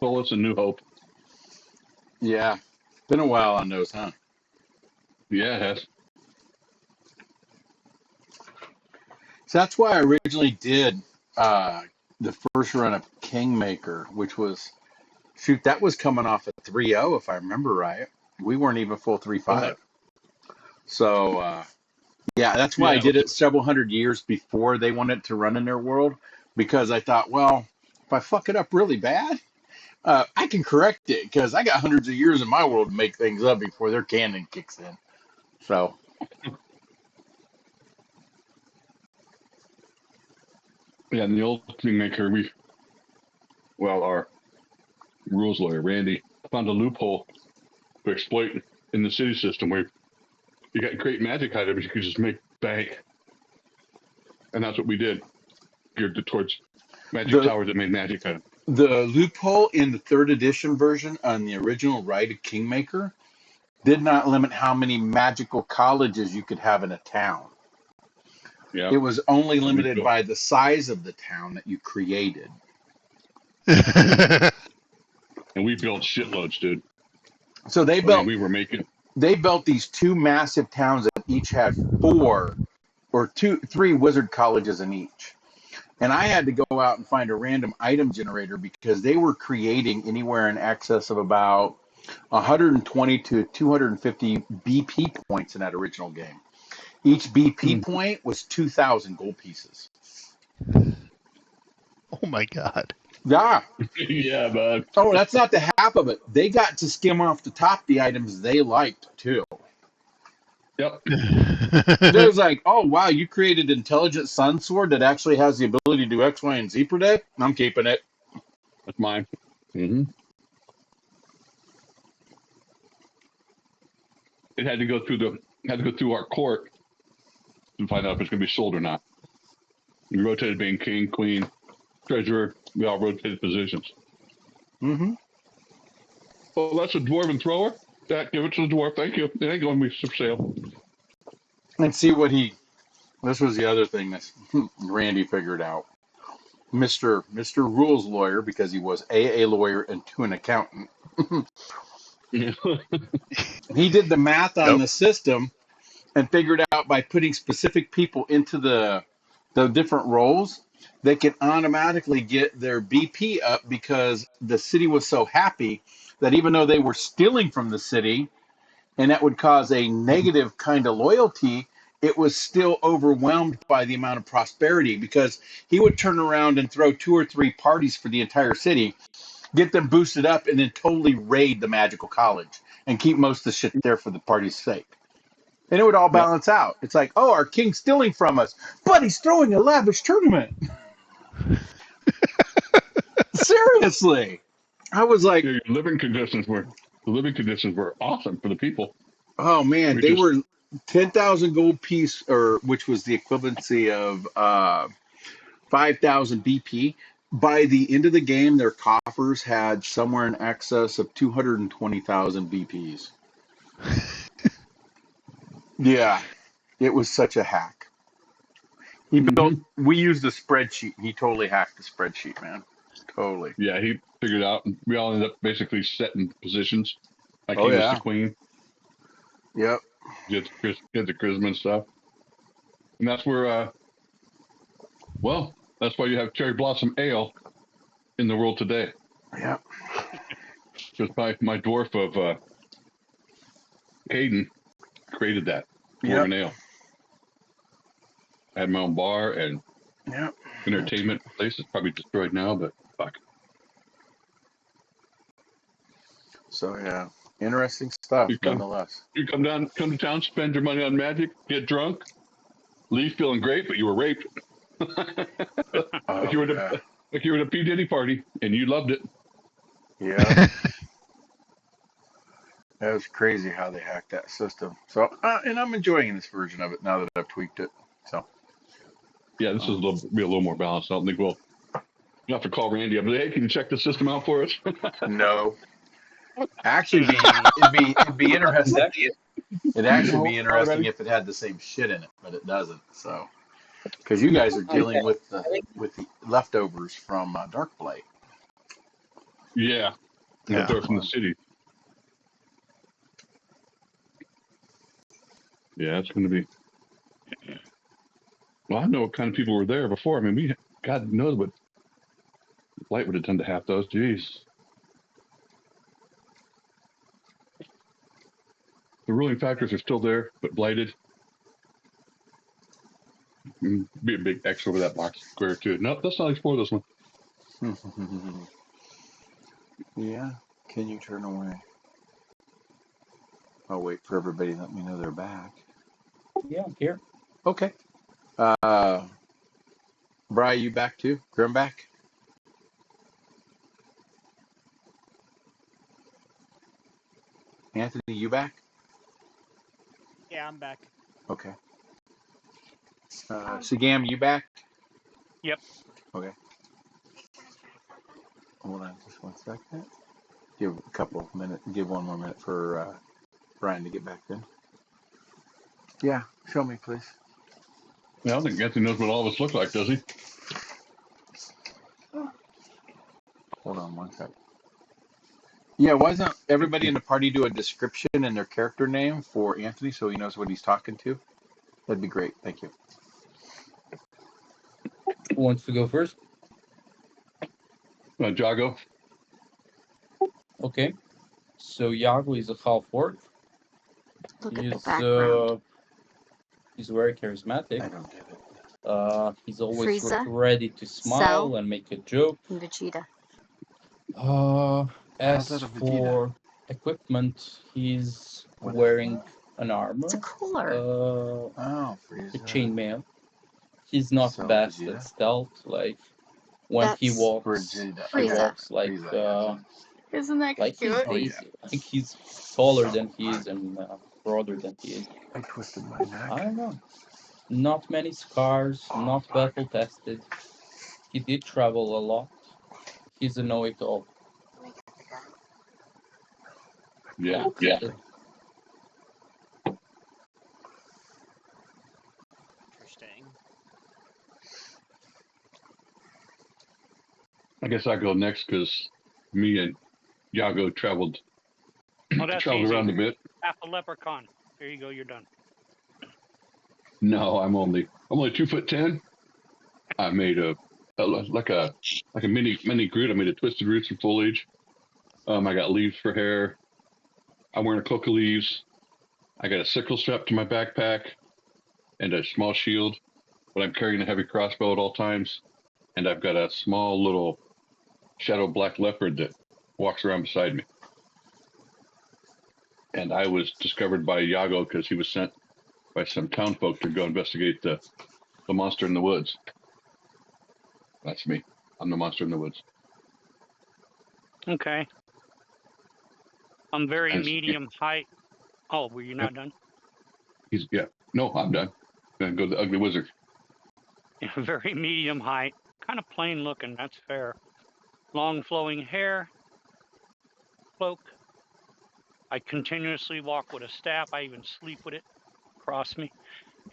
Solace and New Hope. Yeah. Been a while on those, huh? Yeah, it has. So that's why I originally did the first run of Kingmaker, which was, shoot, that was coming off at 3.0, if I remember right. We weren't even full Uh, 3.5. So, yeah, that's why I yeah, did it several hundred years before they wanted to run in their world, because I thought, well, if I fuck it up really bad, I can correct it because I got hundreds of years in my world to make things up before their canon kicks in. So, yeah, and the old Kingmaker, our rules lawyer, Randy, found a loophole to exploit in the city system where you got great magic items, you could just make bank. And that's what we did, geared towards magic the towers that made magic items. the loophole in the third edition version on the original Rite of Kingmaker did not limit how many magical colleges you could have in a town. Yeah. It was only And we limited built, by the size of the town that you created. and we built shitloads, dude. So I mean, we were making, they built these two massive towns that each had four or three wizard colleges in each. And I had to go out and find a random item generator because they were creating anywhere in excess of about 120 to 250 BP points in that original game. Each BP mm, point was 2,000 gold pieces. Oh my God. Yeah. yeah, bud. Oh, that's not the half of it. They got to skim off the top the items they liked too. Yep. There's like, oh wow, you created intelligent sun sword that actually has the ability to do X, Y, and Z per day. I'm keeping it. That's mine. Hmm. It had to go through our court to find out if it's going to be sold or not. We rotated being king, queen, treasurer. We all rotated positions. Mm-hmm. Oh, that's a dwarven thrower. That give it to the dwarf. Thank you. It ain't going to be for sale. And see what he. This was the other thing that Randy figured out. Mister Rules lawyer, because he was a lawyer and two an accountant. Yeah. He did the math on Nope. the system and figured out by putting specific people into the different roles, they can automatically get their BP up because the city was so happy that even though they were stealing from the city and that would cause a negative kind of loyalty, it was still overwhelmed by the amount of prosperity because he would turn around and throw two or three parties for the entire city, get them boosted up, and then totally raid the magical college and keep most of the shit there for the party's sake. And it would all Yep. balance out. It's like, oh, our king's stealing from us, but he's throwing a lavish tournament. Seriously. I was like, Yeah, the living conditions were awesome for the people. oh man, We they just were 10,000 gold piece, or which was the equivalency of 5,000 BP. By the end of the game, their coffers had somewhere in excess of 220,000 BPs. Yeah, it was such a hack. He built. hmm We used a spreadsheet. He totally hacked the spreadsheet, man. Totally. yeah, he figured out. We all ended up basically setting positions. Like Oh he was the yeah. queen, Yep. get the charisma and stuff. And that's where that's why you have cherry blossom ale in the world today. Yep. Because my dwarf of Caden created that Yep. dwarven ale. I had my own bar and Yep. entertainment place. It's probably destroyed now, but fuck. So yeah, interesting stuff You come nonetheless. you come to town, spend your money on magic, get drunk, leave feeling great, but you were raped. like you Oh were at yeah. like you were at a P Diddy party and you loved it. Yep. That was crazy how they hacked that system. So and I'm enjoying this version of it now that I've tweaked it. So Yeah, this is um, be a little more balanced. I don't think we'll have to call Randy up. Hey, can you check the system out for us? no, actually, it'd be interesting. It'd actually No, be interesting already. if it had the same shit in it, but it doesn't. So because you guys are dealing with the leftovers from Dark Blight. Yeah, but Yeah. they're from the city. Yeah, it's going to be. Well, I know what kind of people were there before. I mean, God knows what light would have done to half those. Jeez. The ruling factors are still there, but blighted. Be a big X over that box square too. Nope, let's not explore this one. Yeah. Can you turn away? I'll wait for everybody to let me know they're back. Yeah, I'm here. Okay. Bri, you back too? Grim back? Anthony, you back? Yeah, I'm back. Okay. Sagam, you back? Yep. Okay. Hold on just 1 second. Give a couple of minutes. Give one more minute for Brian to get back then. Yeah. Show me, please. I don't think Anthony knows what all of us look like, does he? Hold on 1 second. Yeah, why doesn't everybody in the party do a description and their character name for Anthony so he knows what he's talking to? That'd be great. Thank you. Who wants to go first? Jago. Okay. So Yago is a half-orc. Look at the background. He's very charismatic. I don't get it. He's always Frieza, ready to smile Cell, and make a joke. and Vegeta. Uh, How's as that a Vegeta? for equipment, he's What is wearing that? an It's a armor, cooler. Oh, a Frieza. chainmail. He's not So best Vegeta? at stealth. Like when he That's walks, Vegeta. he Frieza. walks like Frieza, yeah. Isn't that like he's cute? Oh, yeah. Daisy. Like he's taller So, than he is and broader than he is. I twisted my neck. I don't know. Not many scars, Oh, not fuck. battle tested. He did travel a lot. He's a know-it-all. Yeah. That's it. Interesting. I guess I go next because me and Yago traveled Oh, that's traveled easy. around a bit. Half a leprechaun. There you go. You're done. No, I'm only 2'10". I made a like a mini Groot. I made a twisted roots and foliage. I got leaves for hair. I'm wearing a cloak of leaves. I got a sickle strapped to my backpack and a small shield, but I'm carrying a heavy crossbow at all times. And I've got a small little shadow black leopard that walks around beside me. And I was discovered by Yago because he was sent by some townfolk to go investigate the monster in the woods. That's me. I'm the monster in the woods. Okay. I'm very And medium height. Oh, were you yeah, not done? yeah. No, I'm done. Then go to the ugly wizard. Very medium height. Kind of plain looking. That's fair. Long flowing hair. Cloak. I continuously walk with a staff. I even sleep with it across me.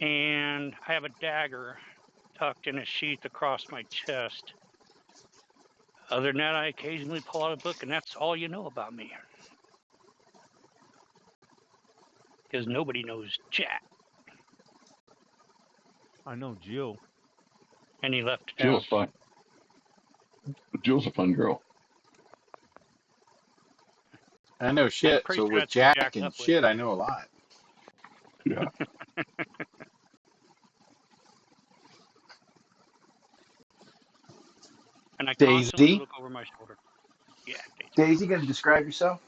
And I have a dagger tucked in a sheath across my chest. Other than that, I occasionally pull out a book, and that's all you know about me. Because nobody knows Jack. I know Jill. And he left town. Jill's fun. Jill's a fun girl. I know I'm shit, pretty so sure with that's who Jack Jack and left with. shit, I know a lot. Yeah. And I constantly Daisy? look over my shoulder. Yeah, Daisy. Daisy, gonna describe yourself?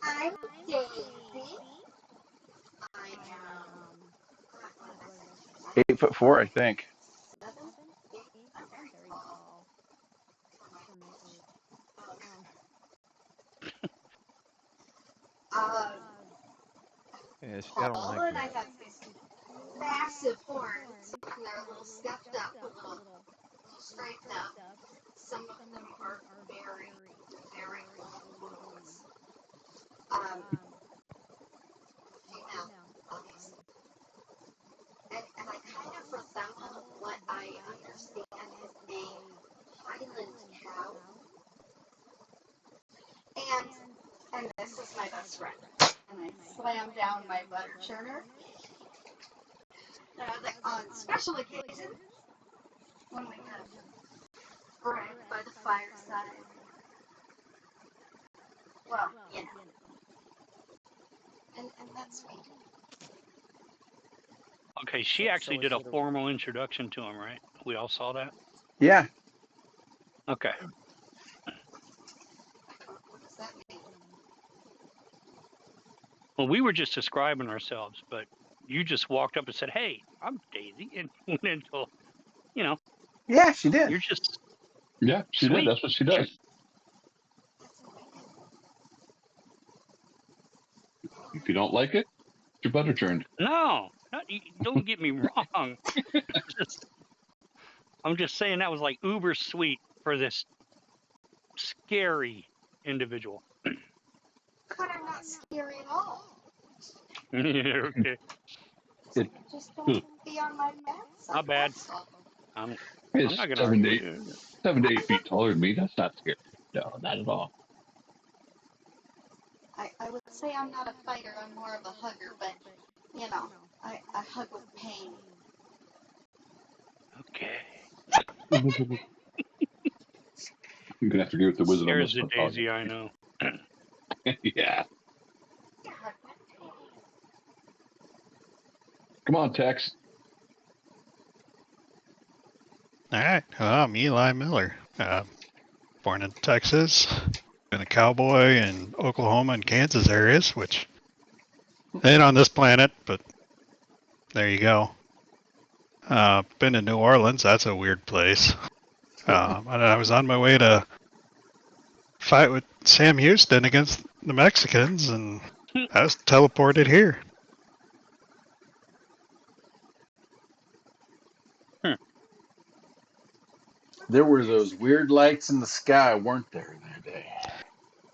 I'm Daisy. I am 8'4", I think. 7, 8. I'm very tall for my age. Um, Yeah, I don't like and her. I have these massive horns. And they're a little scuffed up, a little striped up. Some of them are very, very old. Female, obviously. And I kind of resemble what I understand is a highly And this is my best friend. And I slam down my butter churner. On special occasions, when we have bread by the fireside. Well, you know. And that's sweet. Okay, she actually did a formal introduction to him, right? We all saw that? Yeah. Okay. What does that mean? Well, we were just describing ourselves, but you just walked up and said, "Hey, I'm Daisy," and went into, you know, Yeah, she did. you're just Yeah, she did. sweet. That's what she does. If you don't like it, your butter churned. No, don't get me wrong. Just, I'm just saying that was like uber sweet for this scary individual. But I'm not scary at all. Okay, Just don't be on my bad side. not bad. That's all. I'm It's not gonna argue with you. 7 to 8 feet taller than me. That's not scary. No, not at all. I would say I'm not a fighter. I'm more of a hugger. But, you know, I hug with pain. Okay. I'm gonna have to agree with the wizard on There's this the one. Daisy I know. Yeah. You hug with pain. Come on, Tex. All right. Well, I'm Eli Miller. Born in Texas. Been a cowboy in Oklahoma and Kansas areas, which ain't on this planet, but there you go. Been to New Orleans. That's a weird place. And I was on my way to fight with Sam Houston against the Mexicans, and I was teleported here. There were those weird lights in the sky, weren't there, that day?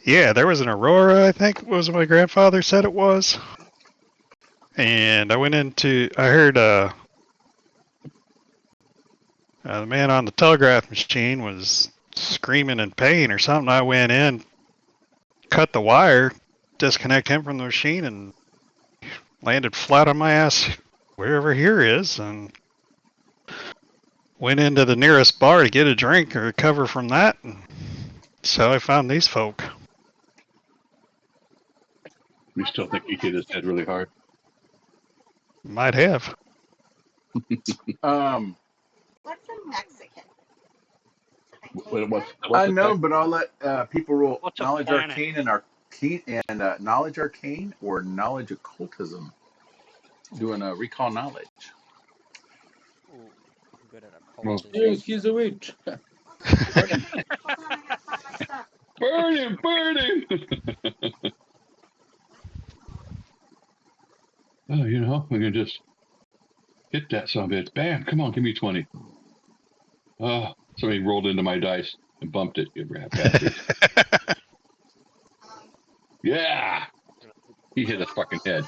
Yeah, there was an aurora, I think was what my grandfather said it was. And I heard the man on the telegraph machine was screaming in pain or something. I went in, cut the wire, disconnect him from the machine, and landed flat on my ass wherever here is, and went into the nearest bar to get a drink or recover from that. And so I found these folk. We still think he hit his head really hard. Might have. What's a Mexican? What's I the know, Tex? but I'll let people roll What's a knowledge planet? arcane and knowledge arcane or knowledge occultism. Doing a recall knowledge. Ooh, I'm good at Well, occultism. Dude, he's a witch. Hold on, I gotta find my stuff. burn him, burn him. Oh, you know, we can just hit that son of a bitch. Bam, come on, give me 20. Oh, somebody rolled into my dice and bumped it, you rat bastard. Yeah, he hit his fucking head.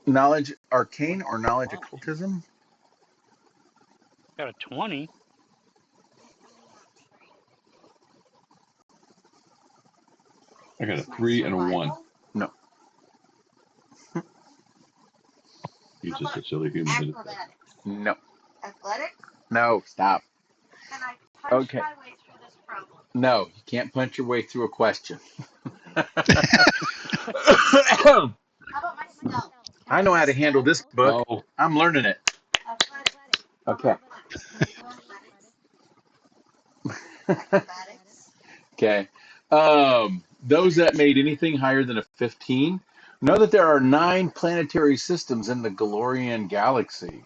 Knowledge arcane or knowledge occultism? Got a 20. I got a 3 and a 1. No. He's just a silly human. Acrobatics. No. Athletics? No. Stop. Can I punch Okay. my way through this problem? No, you can't punch your way through a question. How about my stealth? I know how to handle this book. Oh, I'm learning it. Athletics. Okay. Acrobatics. Okay. Those that made anything higher than a 15 know that there are 9 planetary systems in the Galorian galaxy.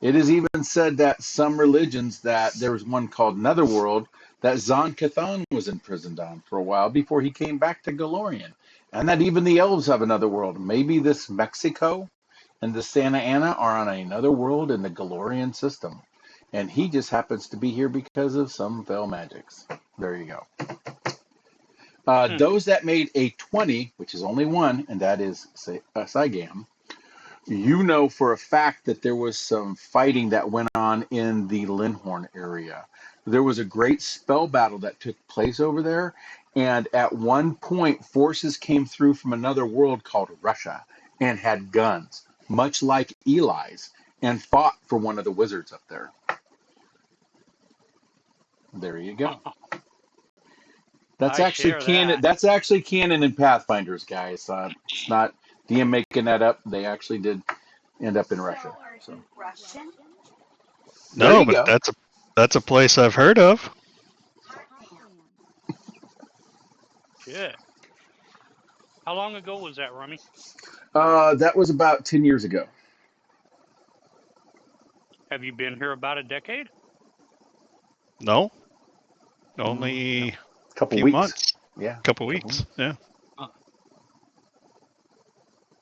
It is even said that some religions that there was one called Netherworld that Zon Cathan was imprisoned on for a while before he came back to Galorian. And that even the elves have another world. Maybe this Mexico and the Santa Ana are on another world in the Galorian system. And he just happens to be here because of some fell magics. There you go. Those that made a 20, which is only one, and that is Sygam, you know for a fact that there was some fighting that went on in the Lindhorn area. There was a great spell battle that took place over there. And at one point, forces came through from another world called Russia and had guns, much like Eli's, and fought for one of the wizards up there. There you go. That's I actually share canon. that. That's actually canon in Pathfinders, guys. It's not DM making that up. They actually did end up in Russia. So are So you Russian? there No, you but go. that's a place I've heard of. Hot damn. Shit. How long ago was that, Rummy? That was about 10 years ago. Have you been here about a decade? No, No, only a couple few weeks. months, Yeah, couple couple weeks. weeks. Yeah. I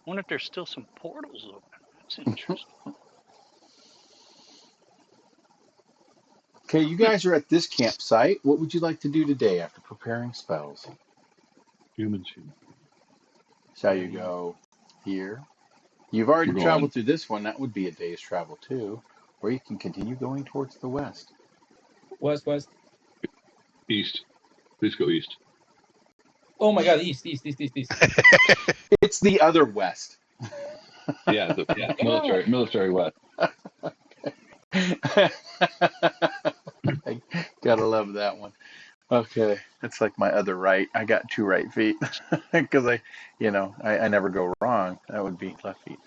wonder if there's still some portals open. That's interesting. Okay, you guys are at this campsite. What would you like to do today after preparing spells? Humans. Shall you go here? You've already We're going traveled through this one. That would be a day's travel too. Or you can continue going towards the west. West. east. Please go east. Oh my God, east. It's the other west. Yeah, the Yeah. military west. I gotta love that one. Okay, it's like my other right. I got two right feet because I never go wrong. That would be left feet.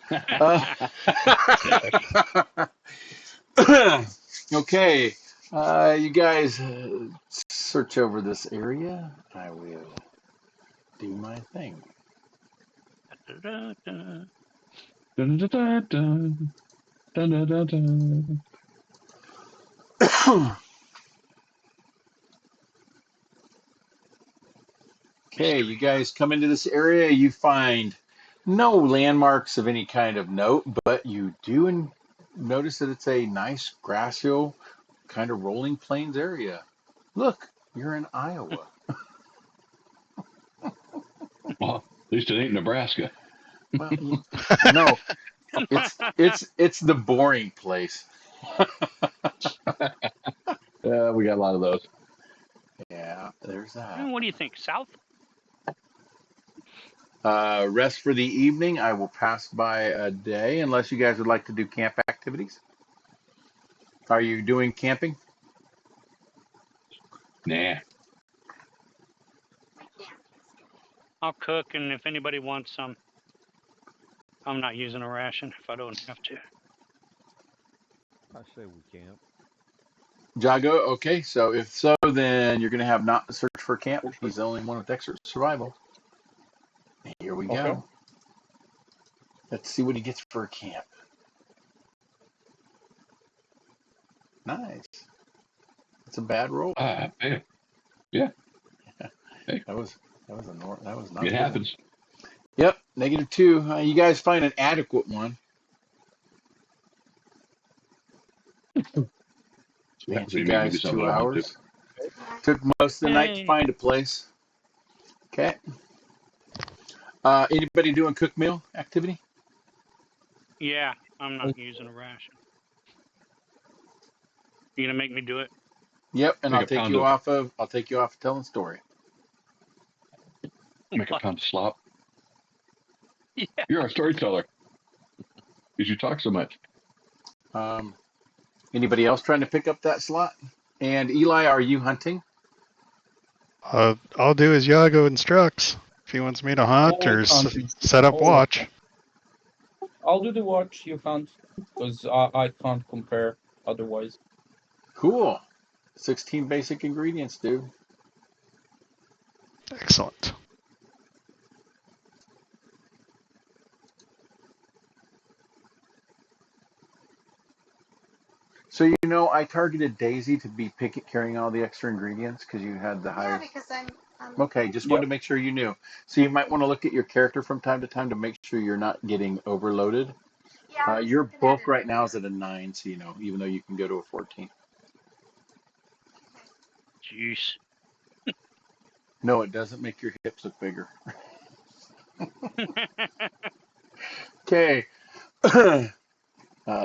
Okay, you guys search over this area. I will do my thing. Da-da-da-da. Dun, dun, dun, dun, dun, dun, dun, dun. Okay, you guys come into this area. You find no landmarks of any kind of note, but you do notice that it's a nice grassy, kind of rolling plains area. Look, you're in Iowa. Well, at least it ain't Nebraska. Well, no, it's the boring place. We got a lot of those. Yeah, there's that. What do you think? South? Rest for the evening. I will pass by a day unless you guys would like to do camp activities. Are you doing camping? Nah. I'll cook, and if anybody wants some, I'm not using a ration if I don't have to. I say we camp. Jago, okay, so if so, then you're going to have not search for camp. He's the only one with extra survival. Here we Okay. go. Let's see what he gets for a camp. Nice. It's a bad roll. Hey, yeah, hey, That was that was not it a good one. happens. Yep, -2. You guys find an adequate one. So that Takes would you be maybe guys something two I want to do. hours. Took most of the night to Hey. find a place. Okay. Anybody doing cook meal activity? Yeah, I'm not using a ration. You gonna make me do it? Yep, and Make a pound of I'll take you off of telling story. make a pound of slop. Yeah. You're a storyteller because you talk so much. Um, Anybody else trying to pick up that slot? And Eli, are you hunting? I'll do as Yago instructs. If he wants me to hunt or Always hunting. set up Always. watch. I'll do the watch, you can't, because I can't compare otherwise. Cool. 16 basic ingredients, dude. Excellent. So I targeted Daisy to be carrying all the extra ingredients because you had the Yeah, highest. because I'm Okay, just wanted Yep. to make sure you knew. So you might want to look at your character from time to time to make sure you're not getting overloaded. yeah, I was Your looking at bulk it right now is earlier. at a 9, so even though you can go to a 14. Jeez. No, it doesn't make your hips look bigger. Okay.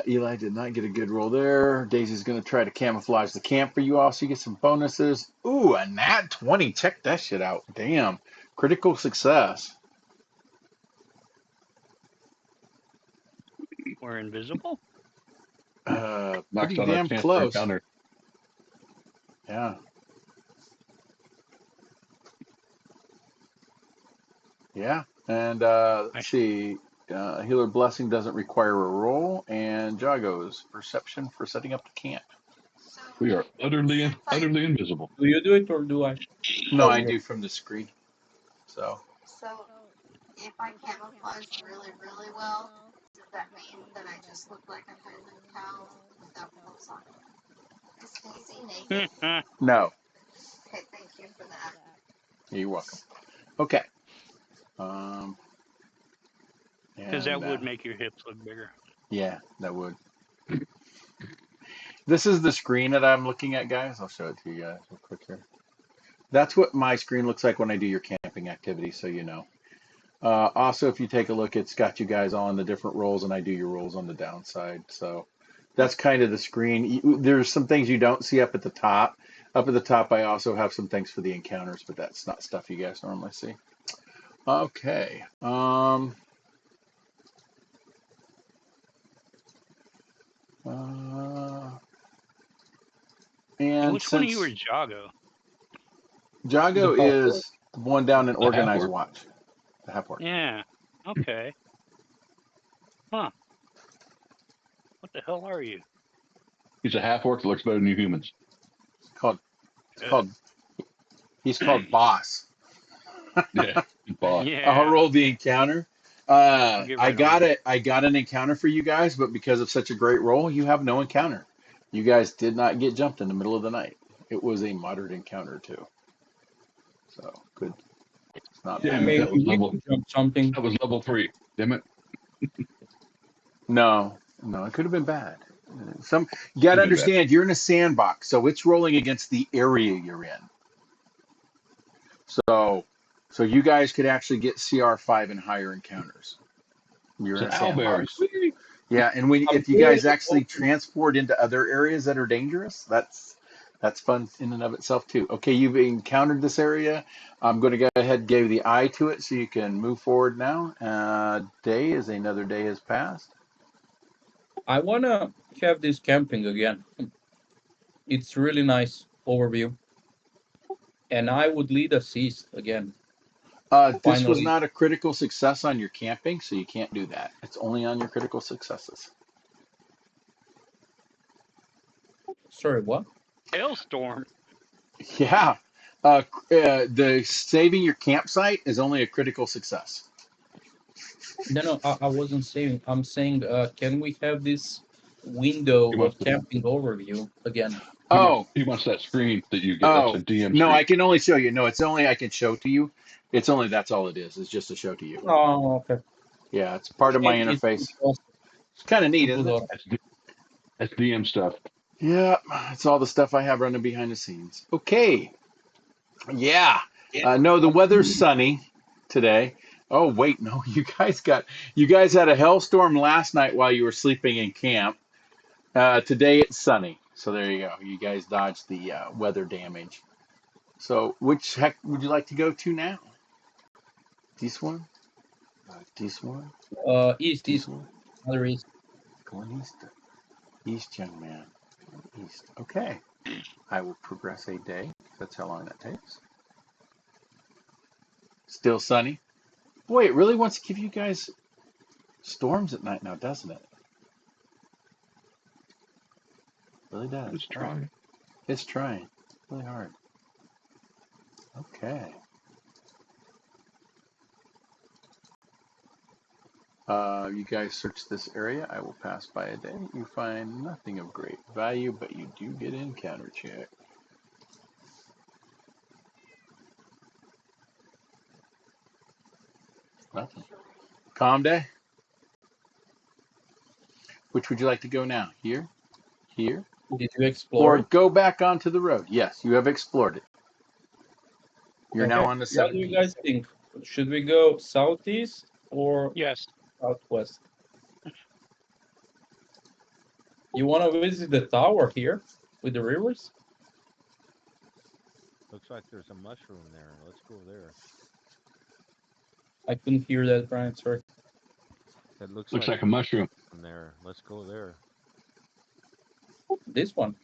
Eli did not get a good roll there. Daisy's going to try to camouflage the camp for you all so you get some bonuses. Ooh, a nat 20. Check that shit out. Damn. Critical success. We're invisible? Pretty Knocks on our damn chance for close. encounter. Yeah. Yeah. And let's see. Healer Blessing doesn't require a roll. And Jago's perception for setting up the camp. So We are utterly invisible. Do you do it or do I? No, I do from the screen. So. so if I camouflage really, really well, does that mean that I just look like I'm hiding a cow without clothes on? Is Daisy naked? No. Okay, thank you for that. You're welcome. Okay. Because that would make your hips look bigger. Yeah, that would. This is the screen that I'm looking at, guys. I'll show it to you guys real quick here. That's what my screen looks like when I do your camping activity, so you know. Also, if you take a look, it's got you guys all in the different roles, and I do your roles on the downside. So that's kind of the screen. There's some things you don't see up at the top. Up at the top, I also have some things for the encounters, but that's not stuff you guys normally see. Okay. And Which one of you are since Jago? Jago The half orc. is the one down in The half Organized orc. Watch, the half orc. Yeah. Okay. Huh. What the hell are you? He's a half orc that looks better than you humans. Called he's called Boss. Yeah, boss. I'll Yeah. roll the encounter. I'll get right on it. I got an encounter for you guys, but because of such a great roll, you have no encounter. You guys did not get jumped in the middle of the night. It was a moderate encounter too. So good. It's not Damn bad. it, Maybe we could jump something. that was level 3. Damn it. No, it could have been bad. You got to Could be bad. understand, you're in a sandbox, so it's rolling against the area you're in. So you guys could actually get CR5 and higher encounters. You're It's in an a owlbear. sandbox. Yeah, and I'm if you good. guys actually transport into other areas that are dangerous, that's fun in and of itself too. Okay, you've encountered this area. I'm going to go ahead and give the eye to it so you can move forward now. Day is another day has passed. I wanna have this camping again. It's really nice overview. And I would lead assist again. This was Finally. not a critical success on your camping, so you can't do that. It's only on your critical successes. Sorry, what? Hailstorm. Yeah. The saving your campsite is only a critical success. No, I wasn't saying. I'm saying, can we have this He window wants of to, camping overview again? Oh, he wants that screen that you get. That's a oh, DM no, screen. I can only show you. No, it's only I can show to you. It's only that's all it is. It's just a show to you. Oh, okay. Yeah, it's part of my It's interface. also It's kind of neat, it isn't would it? also. That's DM stuff. Yeah, it's all the stuff I have running behind the scenes. Okay. Yeah. No, the weather's sunny today. Oh, wait, no, you guys had a hailstorm last night while you were sleeping in camp. Today it's sunny. So there you go. You guys dodged the weather damage. So which heck would you like to go to now? This one? This one? East, This east, one? other east. Going east. East, young man. East. Okay. I will progress a day. That's how long that takes. Still sunny. Boy, it really wants to give you guys storms at night now, doesn't it? Really does. Let's All right. try. It's trying really hard. Okay. You guys search this area. I will pass by a day. You find nothing of great value, but you do get an encounter check. Nothing. Calm day. Which would you like to go now? Here? Here? Did you explore Or it? go back onto the road? Yes, you have explored it. You're now Okay. on the What do you 17th. guys think? Should we go southeast or Yes. southwest? You want to visit the tower here with the rivers? Looks like there's a mushroom there. Let's go there. I couldn't hear that, Brian. Sorry. It looks Looks like like a mushroom. from there. Let's go there. This one.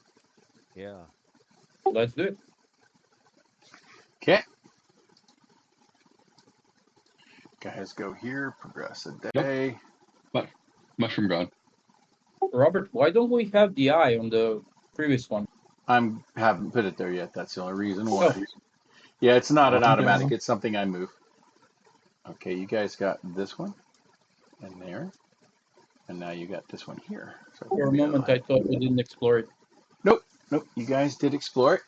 Yeah. Let's do it. Okay. Guys, go here. Progress a day. But mushroom gone. Robert, why don't we have the eye on the previous one? Haven't put it there yet. That's the only reason Oh, why. Yeah, it's not an Okay. automatic. It's something I move. Okay, you guys got this one and there, and now you got this one here. So for here a we moment, go. I thought we didn't explore it. Nope, nope. You guys did explore it.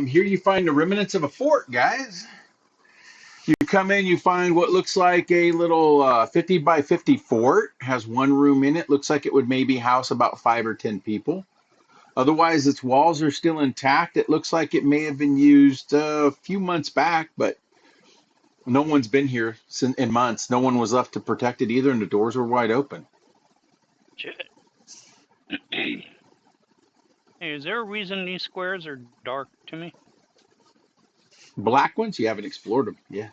Here you find the remnants of a fort, guys. You come in, you find what looks like a little 50 by 50 fort. Has one room in it. Looks like it would maybe house about 5 or 10 people. Otherwise, its walls are still intact. It looks like it may have been used a few months back, but no one's been here in months. No one was left to protect it either, and the doors were wide open. Shit. Hey, is there a reason these squares are dark to me? Black ones, you haven't explored them. Yeah.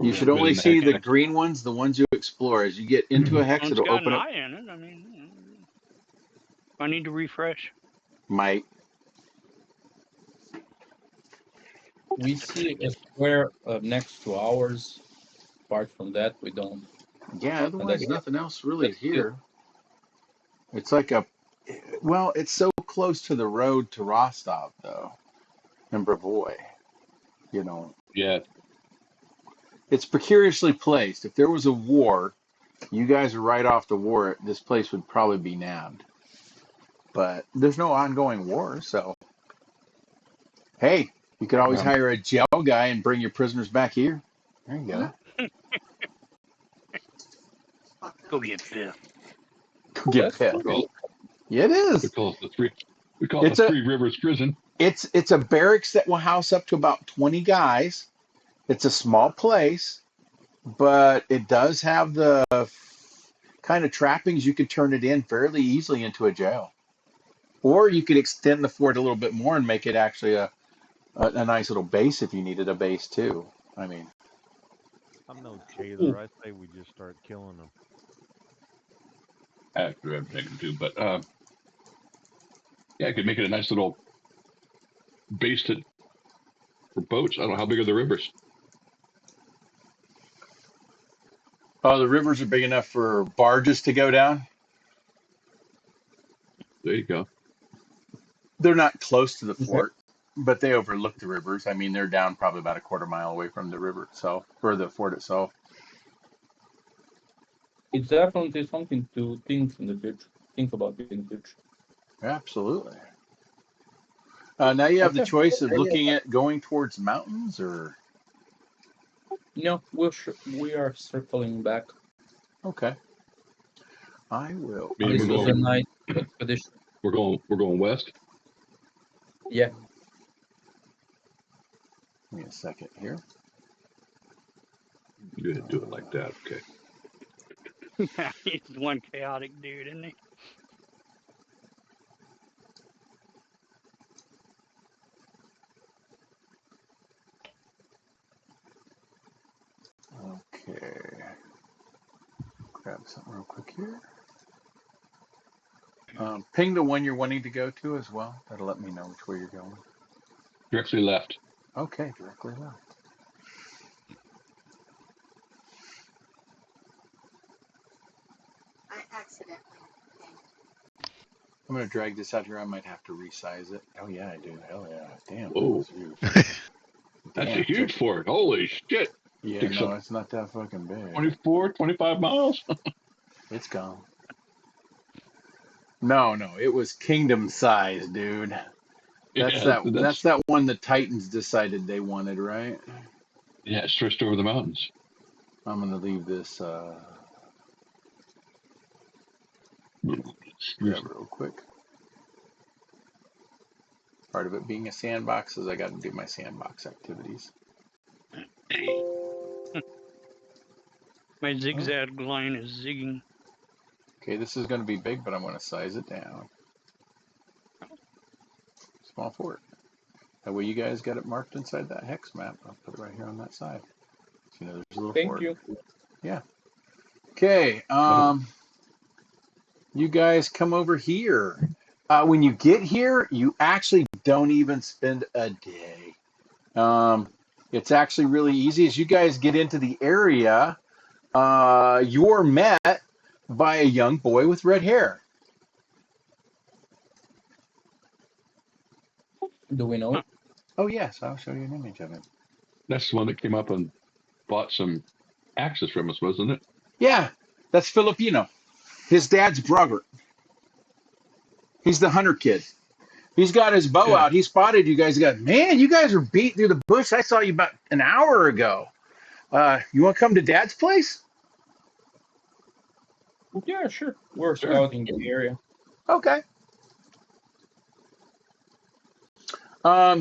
You should Bit only in the see hex. the green ones, the ones you explore. As you get into a hex, Well, it's it'll got an open up. eye in it. I mean, I need to refresh. Might. We see a square next to ours. Apart from that, we don't. Yeah, And that's otherwise, nothing else really that's still here. It's like well, it's so close to the road to Rostov, though, and Brevoy. You know, Yeah. it's precariously placed. If there was a war, you guys are right off the war. This place would probably be nabbed. But there's no ongoing war, so hey, you could always Um, hire a jail guy and bring your prisoners back here. There you go. Go get Biff. Go get that's Piff. true. Yeah, it we is. call it the three. We call it It's the a Three Rivers Prison. it's a barracks that will house up to about 20 guys. It's a small place, but it does have the kind of trappings you could turn it in fairly easily into a jail. Or you could extend the fort a little bit more and make it actually a nice little base if you needed a base too. I mean, I'm no Ooh, jailer. I say we just start killing them. After everything too, but yeah, I could make it a nice little base for boats. I don't know how big are the rivers. oh, the rivers are big enough for barges to go down. There you go. They're not close to the okay. fort, but they overlook the rivers. I mean, they're down probably about a quarter mile away from the river itself, or the fort itself. It's definitely something to think in the future. Think about in the future. Absolutely. Now you have the Okay. choice of looking at going towards mountains or No, we are circling back. okay. I will. I mean, This was a nice expedition. we're going west. Yeah. Give me a second here. You didn't do it like that, okay? He's one chaotic dude, isn't he? Okay. Grab something real quick here. Ping the one you're wanting to go to as well. That'll let me know which way you're going. Directly left. Okay, directly left. I accidentally pinged. I'm gonna drag this out here. I might have to resize it. Oh yeah, I do. Hell yeah. Damn, that Whoa, was huge. that's a Damn. huge fort. Holy shit! Yeah, Takes no, up it's not that fucking big. 24, 25 miles. It's gone. No, no, it was kingdom size, dude. Yeah, That's that one the Titans decided they wanted, right? yeah, it's stretched over the mountains. I'm gonna leave this grab it real quick. Part of it being a sandbox is I got to do my sandbox activities. My zigzag line is zigging. Okay, this is going to be big, but I'm going to size it down. Small fort. That way you guys got it marked inside that hex map. I'll put it right here on that side. So you know there's a little Thank fort. you. Yeah. Okay. You guys come over here. When you get here, you actually don't even spend a day. It's actually really easy. As you guys get into the area, you're met by a young boy with red hair. Do we know it? Oh, yes, I'll show you an image of him. That's the one that came up and bought some axes from us, wasn't it? Yeah, that's Filipino. His dad's brother. He's the hunter kid. He's got his bow Yeah. out. He spotted you guys. He goes, man, you guys are beat through the bush. I saw you about an hour ago. You want to come to Dad's place? Yeah, sure. We're Sure. scouting the area. Okay.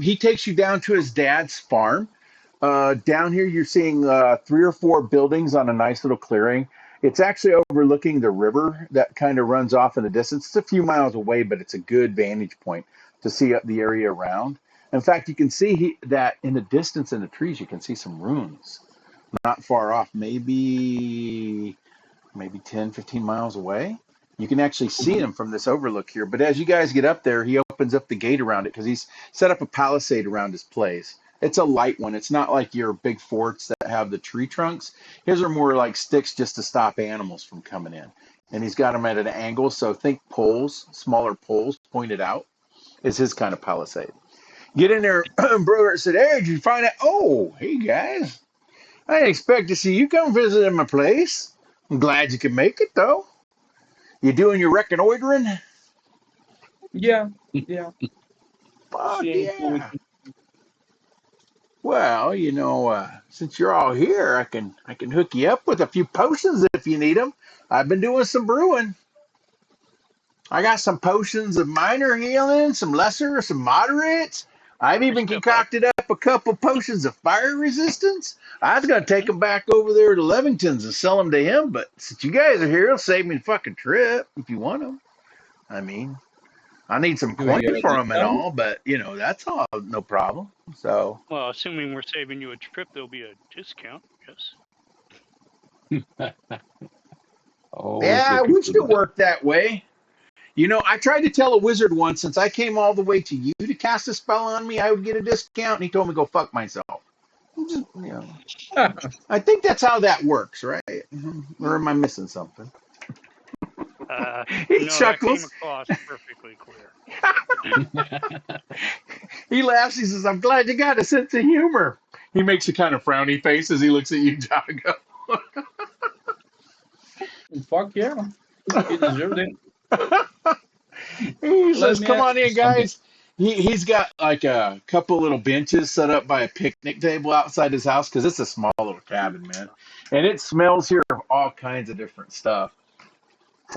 He takes you down to his dad's farm. Down here, you're seeing 3 or 4 buildings on a nice little clearing. It's actually overlooking the river that kind of runs off in the distance. It's a few miles away, but it's a good vantage point to see up the area around. In fact, you can see that in the distance in the trees, you can see some ruins not far off, maybe 10, 15 miles away. You can actually see him from this overlook here. But as you guys get up there, he opens up the gate around it because he's set up a palisade around his place. It's a light one. It's not like your big forts that have the tree trunks. His are more like sticks just to stop animals from coming in. And he's got them at an angle. So think poles, smaller poles pointed out is his kind of palisade. Get in there, brother said, hey, did you find out? Oh, hey guys. I didn't expect to see you come visit my place. I'm glad you could make it though. You doing your reconnoitering? Yeah, yeah. Fuck Seeing who we yeah. Well, since you're all here, I can hook you up with a few potions if you need them. I've been doing some brewing. I got some potions of minor healing, some lesser, some moderates. I've I even step up. concocted up a couple potions of fire resistance. I was gonna take them back over there to Levington's and sell them to him, but since you guys are here, it'll save me a fucking trip if you want them. I mean, I need some do we coin get a for them and discount? all, but that's all no problem. So Well, assuming we're saving you a trip, there'll be a discount. Yes. Always yeah, looking we for still that. work that way. I tried to tell a wizard once, since I came all the way to you to cast a spell on me, I would get a discount, and he told me to go fuck myself. Just, I think that's how that works, right? Or am I missing something? He No, that came chuckles. across perfectly clear. He laughs. He says, I'm glad you got a sense of humor. He makes a kind of frowny face as he looks at you, Jago. Fuck yeah. He deserved it. He Let says, me come ask on you in, something. guys. He's got like a couple little benches set up by a picnic table outside his house because it's a small little cabin, man. And it smells here of all kinds of different stuff.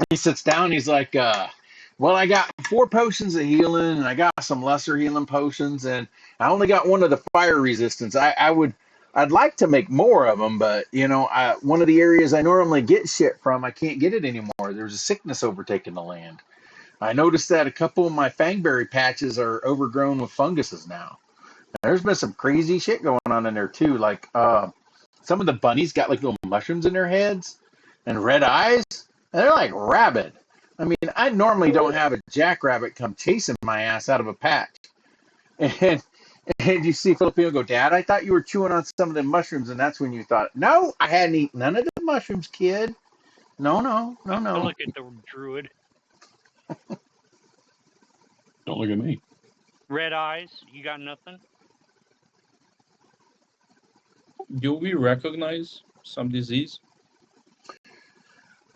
He sits down. He's like, well, I got 4 potions of healing, and I got some lesser healing potions, and I only got one of the fire resistance. I'd like to make more of them, but one of the areas I normally get shit from, I can't get it anymore. There's a sickness overtaking the land. I noticed that a couple of my fangberry patches are overgrown with funguses now. There's been some crazy shit going on in there too. Like some of the bunnies got like little mushrooms in their heads and red eyes. And they're like rabid. I mean, I normally don't have a jackrabbit come chasing my ass out of a patch. And and you see Filipino go, Dad, I thought you were chewing on some of the mushrooms, and that's when you thought, no, I hadn't eaten none of the mushrooms, kid. No, no, no, I no. look at the druid. Don't look at me. Red eyes. You got nothing? Do we recognize some disease?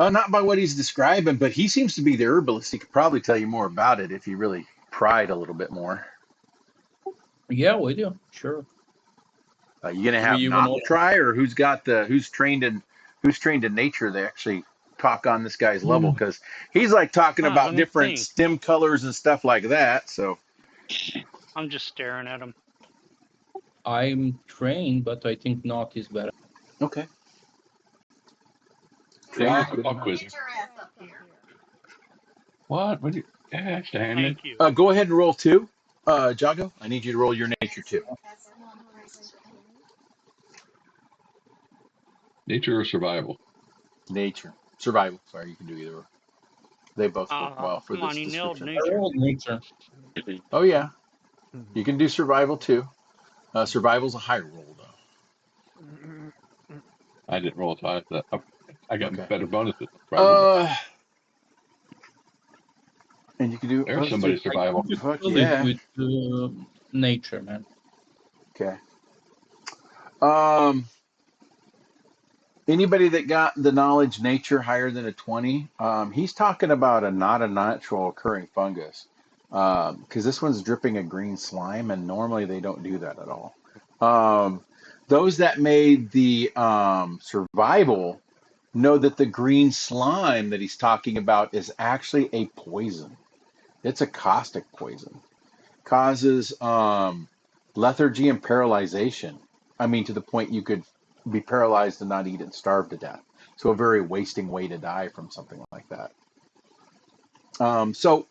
Not by what he's describing, but he seems to be the herbalist. He could probably tell you more about it if he really pried a little bit more. Yeah, we do. Sure. You gonna We have even not know. try, or who's trained in nature to actually talk on this guy's level? Hmm. Because he's like talking Let about me different think. stem colors and stuff like that. So I'm just staring at him. I'm trained, but I think not is better. okay, Yeah, Dad, I'll quiz him. get your ass up here. What? What? Gosh dang it! Thank you. Go ahead and roll 2. Jago, I need you to roll your nature 2. That's the one price is right. Nature or survival? Nature. Survival. Sorry, you can do either. They both work well for Come on, this he nailed description. I nature. rolled nature. Oh, yeah. You can do survival too. Survival's a high roll, I didn't roll as high as that. I though. got Okay. better bonuses than survival, but Uh, and you can do, there's let's do, somebody's I survival. think you fuck kill it yeah. with nature, man. Okay. Um, Anybody that got the knowledge nature higher than a 20, he's talking about a not a natural occurring fungus. Because this one's dripping a green slime, and normally they don't do that at all. Um, those that made the survival know that the green slime that he's talking about is actually a poison. It's a caustic poison. Causes lethargy and paralyzation. I mean, to the point you could be paralyzed and not eat and starve to death. So a very wasting way to die from something like that. So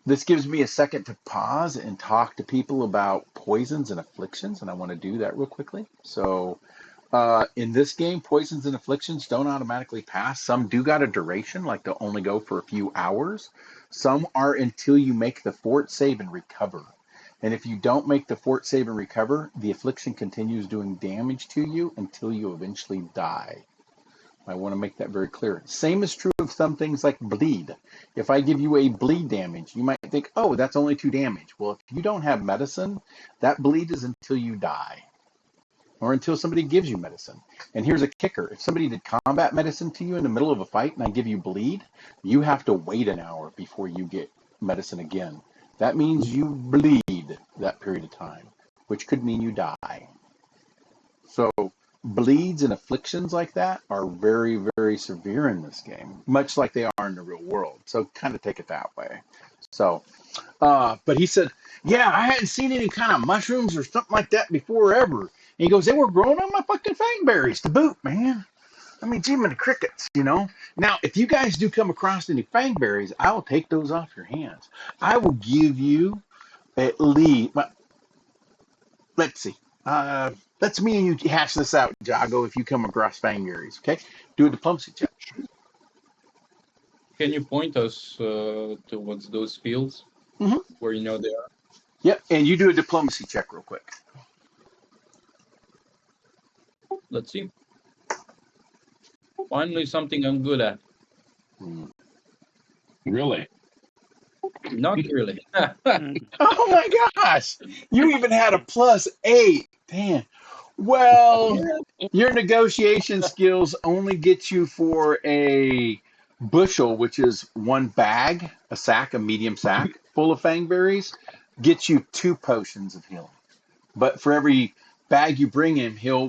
this gives me a second to pause and talk to people about poisons and afflictions, and I want to do that real quickly. So in this game, poisons and afflictions don't automatically pass. Some do got a duration, like they'll only go for a few hours. Some are until you make the fort save and recover. And if you don't make the fort save and recover, the affliction continues doing damage to you until you eventually die. I want to make that very clear. Same is true of some things like bleed. If I give you a bleed damage, you might think, oh, that's only 2 damage. Well, if you don't have medicine, that bleed is until you die or until somebody gives you medicine. And here's a kicker. If somebody did combat medicine to you in the middle of a fight and I give you bleed, you have to wait an hour before you get medicine again. That means you bleed that period of time, which could mean you die. So bleeds and afflictions like that are very, very severe in this game, much like they are in the real world. So kind of take it that way. So, but he said, yeah, I hadn't seen any kind of mushrooms or something like that before ever. And he goes, they were growing on my fucking fangberries to boot, man. I mean, gee, the crickets, you know. Now, if you guys do come across any fangberries, I will take those off your hands. I will give you at least, well, let's see. Uh, let's me and you hash this out, Jago, if you come across fangberries, okay? Do a diplomacy check. Can you point us towards those fields Mm-hmm. where you know they are? Yep, and you do a diplomacy check real quick. Let's see. Finally, something I'm good at. Mm. Really? Not really. Oh my gosh! You even had a +8. Damn. Well, Yeah. your negotiation skills only get you for a bushel, which is one bag, a sack, a medium sack full of fangberries, gets you 2 potions of healing. But for every bag you bring him, he'll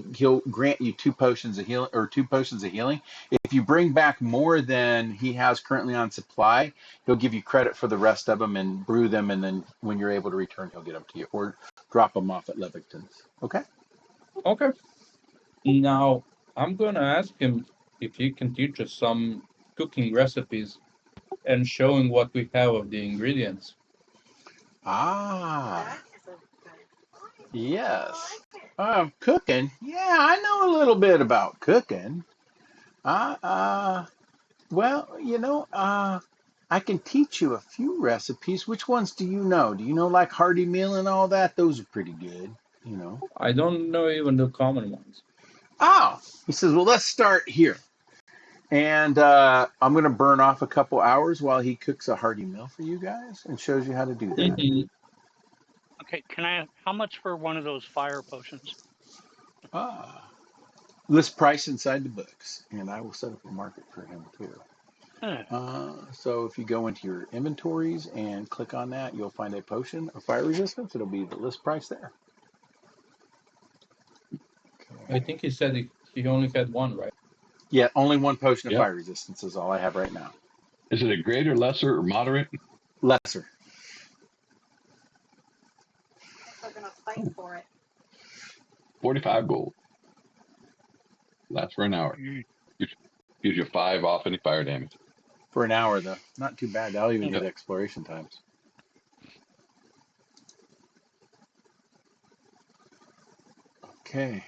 grant you 2 potions of healing or 2 potions of healing. If you bring back more than he has currently on supply, he'll give you credit for the rest of them and brew them, and then when you're able to return, he'll get them to you or drop them off at Levington's. Okay. Okay. Now, I'm gonna ask him if he can teach us some cooking recipes and showing what we have of the ingredients. Ah, That is a good point. I yes. like it. Cooking. Yeah, I know a little bit about cooking. Uh, uh, well, I can teach you a few recipes. Which ones do you know? Do you know like hearty meal and all that? Those are pretty good, you know. I don't know even the common ones. Oh, he says, well, let's start here. And I'm going to burn off a couple hours while he cooks a hearty meal for you guys and shows you how to do that. Mhm. Okay, can I? How much for one of those fire potions? Ah, list price inside the books, and I will set up a market for him too. Eh, So if you go into your inventories and click on that, you'll find a potion of fire resistance. It'll be the list price there. I Okay. think he said he only had one, right? Yeah, only 1 potion of Yep. fire resistance is all I have right now. Is it a greater, lesser, or moderate? Lesser. They're gonna fight Oh, for it. 45 gold. Lasts for an hour. mm, Gives gives you 5 off any fire damage. For an hour, though. Not too bad. That'll even Yeah. hit exploration times. Okay.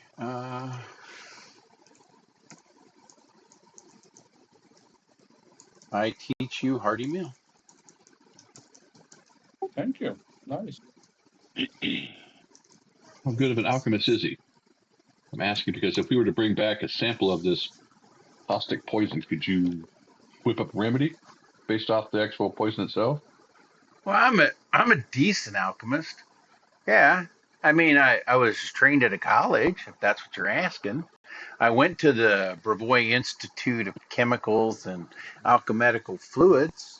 I teach you hearty meal. Thank you. Nice. How good of an alchemist is he? I'm asking because if we were to bring back a sample of this caustic poison, could you whip up a remedy based off the actual poison itself? Well, I'm a decent alchemist. Yeah. I mean, I was trained at a college, if that's what you're asking. I went to the Brevoy Institute of Chemicals and Alchemical Fluids.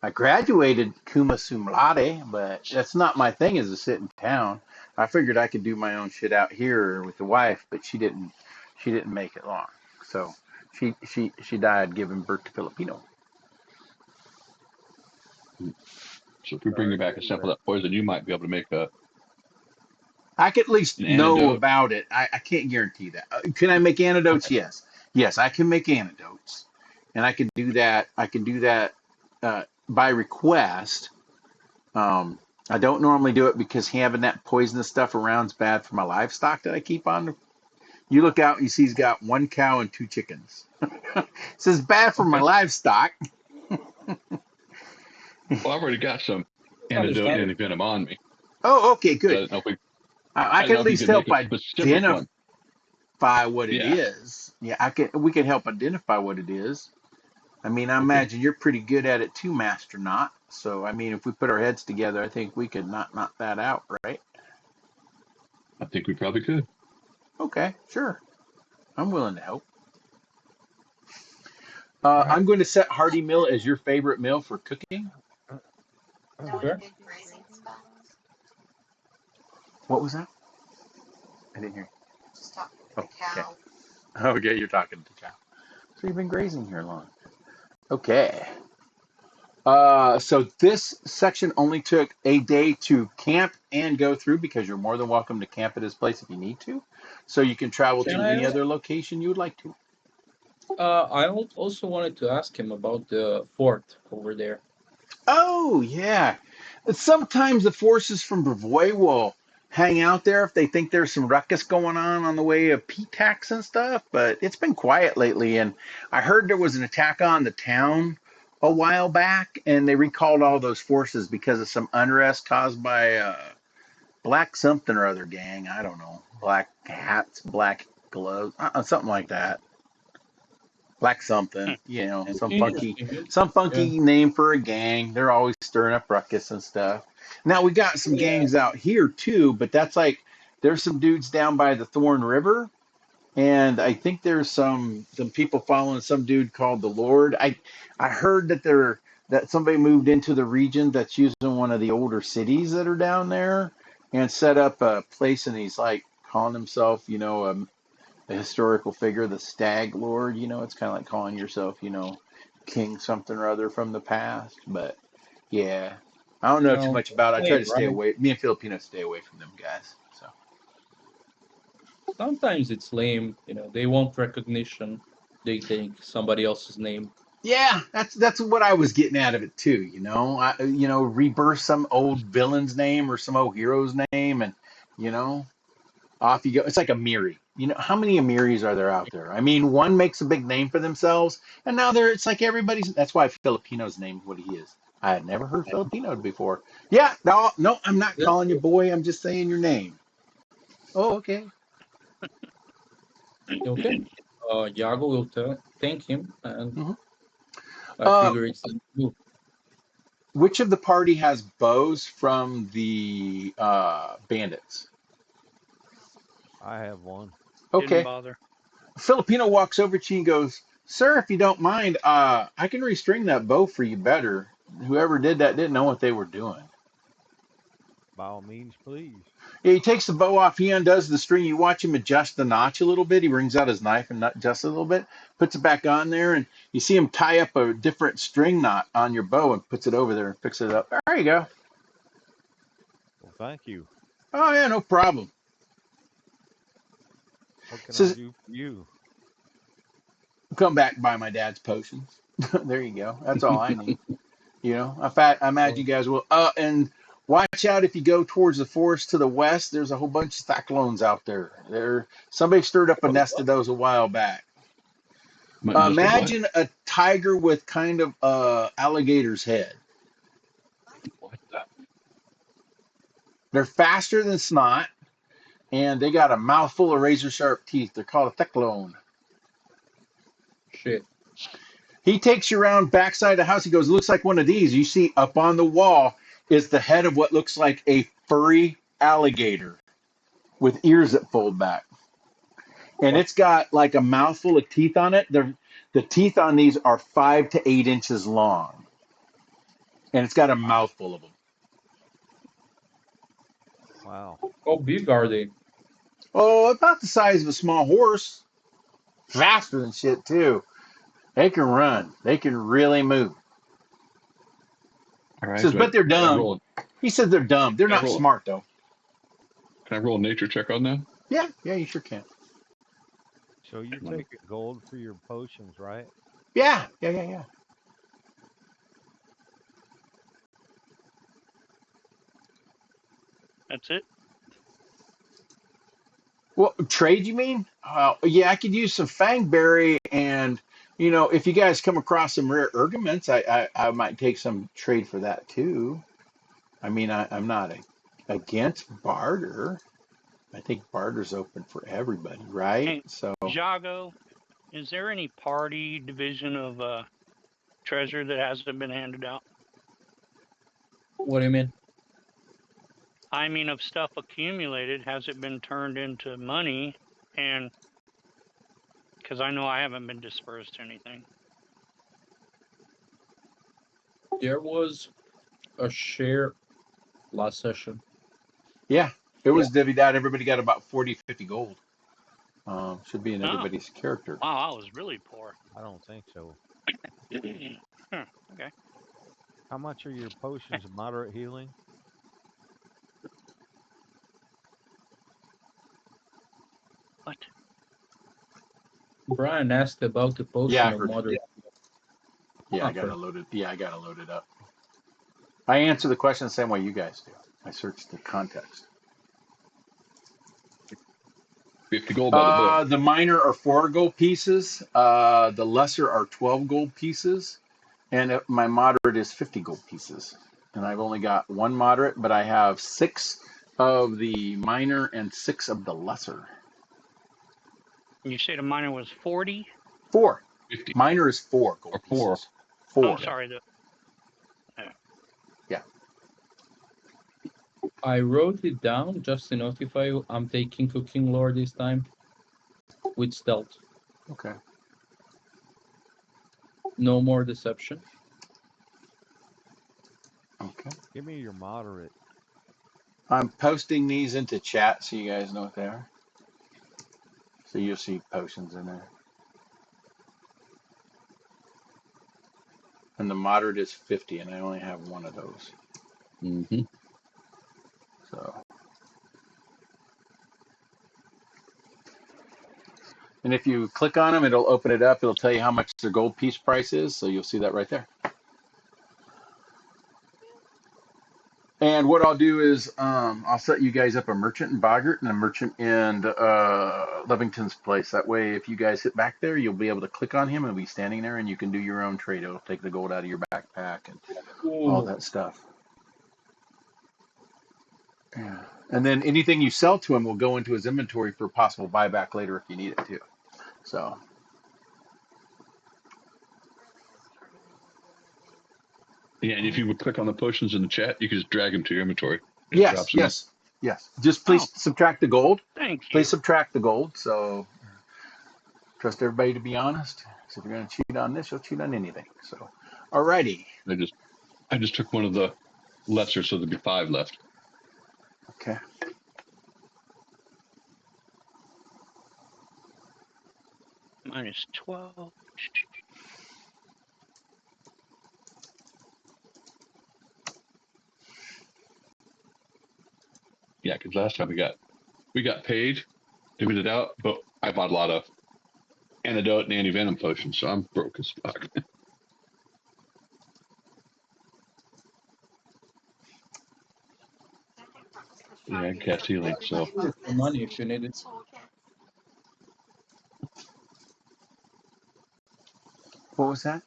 I graduated cum laude, but that's not my thing is to sit in town. I figured I could do my own shit out here with the wife, but she didn't make it long. So she died giving birth to Filipino. So if we bring Sorry you to back a hear sample that. of that poison, you might be able to make I could at least an know antidote. about it. I can't guarantee that. Can I make antidotes? Okay. Yes. Yes, I can make antidotes. And I can do that. I can do that by request. I don't normally do it because having that poisonous stuff around is bad for my livestock that I keep on. You look out and you see he's got one cow and two chickens. This is bad for my Okay. livestock. Well, I've already got some It's antidote and understandable. antivenom on me. Oh, okay, So I good. don't know if we, I I don't can know at if you least could make help a specific identify one. what it Yeah, is. Yeah, I can. We can help identify what it is. I mean, I okay. imagine you're pretty good at it too, Master Knot. So, I mean, if we put our heads together, I think we could knock that out, right? I think we probably could. Okay, sure. I'm willing to help. All right. I'm going to set hearty meal as your favorite meal for cooking. Know any Sure. good grazing spots? What was that? I didn't hear. Just talking to You. the Oh, okay. cow. Okay, you're talking to cow. So you've been grazing here long. Okay. So this section only took a day to camp and go through because you're more than welcome to camp at his place if you need to. So you can travel Can to I any ask? other location you would like to. Also wanted to ask him about the fort over there. Oh, yeah. Sometimes the forces from Brevoy will hang out there if they think there's some ruckus going on the way of P-tax and stuff, but it's been quiet lately. And I heard there was an attack on the town a while back, and they recalled all those forces because of some unrest caused by black something or other gang. I don't know. Black hats, black gloves, something like that. Black something, Interesting. some Yeah. funky name for a gang. They're always stirring up ruckus and stuff. Now we got some Yeah. gangs out here too, but that's like there's some dudes down by the Thorn River, and I think there's some people following some dude called the Lord. I heard that somebody moved into the region that's using one of the older cities that are down there and set up a place, and he's like calling himself, a historical figure, the Stag Lord. It's kind of like calling yourself, King something or other from the past. But yeah, I don't know too No, much about it. I try lame, to stay right? away. Me and Filipinos stay away from them guys. So Sometimes it's lame. They want recognition. They take somebody else's name. yeah, that's what I was getting out of it too. Rebirth some old villain's name or some old hero's name, and you know, off you go. It's like a Miri. How many Amiris are there out there? I mean, one makes a big name for themselves, and now it's like everybody's. That's why Filipino's named what he is. I had never heard Filipino before. Yeah, no, no, I'm not That's calling you boy. I'm just saying your name. Oh, okay. okay. Yago will thank him, and hmm I Uh, figure it's you. which of the party has bows from the bandits? I have one. Didn't Okay. bother. Filipino walks over to you and goes, "Sir, if you don't mind, I can restring that bow for you better. Whoever did that didn't know what they were doing." By all means, please. Yeah, he takes the bow off. He undoes the string. You watch him adjust the notch a little bit. He brings out his knife and adjusts it a little bit, puts it back on there, and you see him tie up a different string knot on your bow and puts it over there and picks it up. There you go. Well, thank you. Oh, yeah, no problem. What can I Says, do for you? come back by my dad's potions. There you go. That's all I need. In fact, I imagine you Oh, guys will. And watch out if you go towards the forest to the west. There's a whole bunch of cyclones out there. Somebody stirred up a nest of those a while back. Mr. What? Imagine a tiger with kind of alligator's head. What the? They're faster than snot, and they got a mouthful of razor sharp teeth. They're called a cyclone. shit. He takes you around backside of the house. He goes, looks like one of these. You see up on the wall is the head of what looks like a furry alligator with ears that fold back. And Fuck. it's got like a mouthful of teeth on it. The teeth on these are 5 to 8 inches long. And it's got a mouthful of them. Wow. How big are they? Oh, about the size of a small horse. Faster than shit, too. They can run. They can really move. All He right, says, but they're can I dumb. roll? He says they're dumb. They're Can I not roll? smart, though. Can I roll a nature check on that? Yeah, yeah, you sure can. So you're Let me- taking gold for your potions, right? Yeah, yeah, yeah, yeah. That's it. Well, trade, you mean? Yeah, I could use some fangberry, and if you guys come across some rare ergaments, I might take some trade for that too. I mean, I'm not against barter. I think barter's open for everybody, right? Hey, So, Jago, is there any party division of treasure that hasn't been handed out? What do you mean? I mean, of stuff accumulated, has it been turned into money? And because I know I haven't been dispersed anything. There was a share last session. yeah, it Yeah. was divvied out. Everybody got about 40, 50 gold. Should be in Oh, everybody's character. wow, I was really poor. I don't think so. Okay. How much are your potions of moderate healing? What? Brian asked about the Yeah, I potion of heard it. moderate. Yeah, I got Offer. to load it. Yeah, I got to load it up. I answer the question the same way you guys do. I search the context. 50 gold by the book. The minor are 4 gold pieces. The lesser are 12 gold pieces, and my moderate is 50 gold pieces. And I've only got one moderate, but I have 6 of the minor and 6 of the lesser. You say the minor was 40? 4. 50 Minor is 4 gold or 4. pieces. I'm 4. Yeah. sorry. Yeah. I wrote it down just to notify you I'm taking cooking lore this time with stealth. Okay. No more deception. Okay. Give me your moderate. I'm posting these into chat so you guys know what they are. So you'll see potions in there. And the moderate is 50, and I only have one of those. Mm-hmm. So, and if you click on them, it'll open it up. It'll tell you how much their gold piece price is. So you'll see that right there. And what I'll do is I'll set you guys up a merchant in Boggart and a merchant in Levington's place. That way, if you guys hit back there, you'll be able to click on him and be standing there, and you can do your own trade. It'll take the gold out of your backpack and all Ooh. that stuff. Yeah. And then anything you sell to him will go into his inventory for possible buyback later if you need it too. So, Yeah, and if you would click on the potions in the chat, you can just drag them to your inventory. It yes, drops them in. yes, yes. Just Oh, please subtract the gold. thank Please you. subtract the gold. So, trust everybody to be honest. So if you're going to cheat on this, you'll cheat on anything. So, alrighty. I just took one of the lesser, so there'd be 5 left. Okay. Minus 12. Yeah, because last time we got paid, divvied it out, but I bought a lot of antidote and anti-venom potions, so I'm broke as fuck. Yeah, and cast healing. So Here's the money if you need it. toolkit. What was that?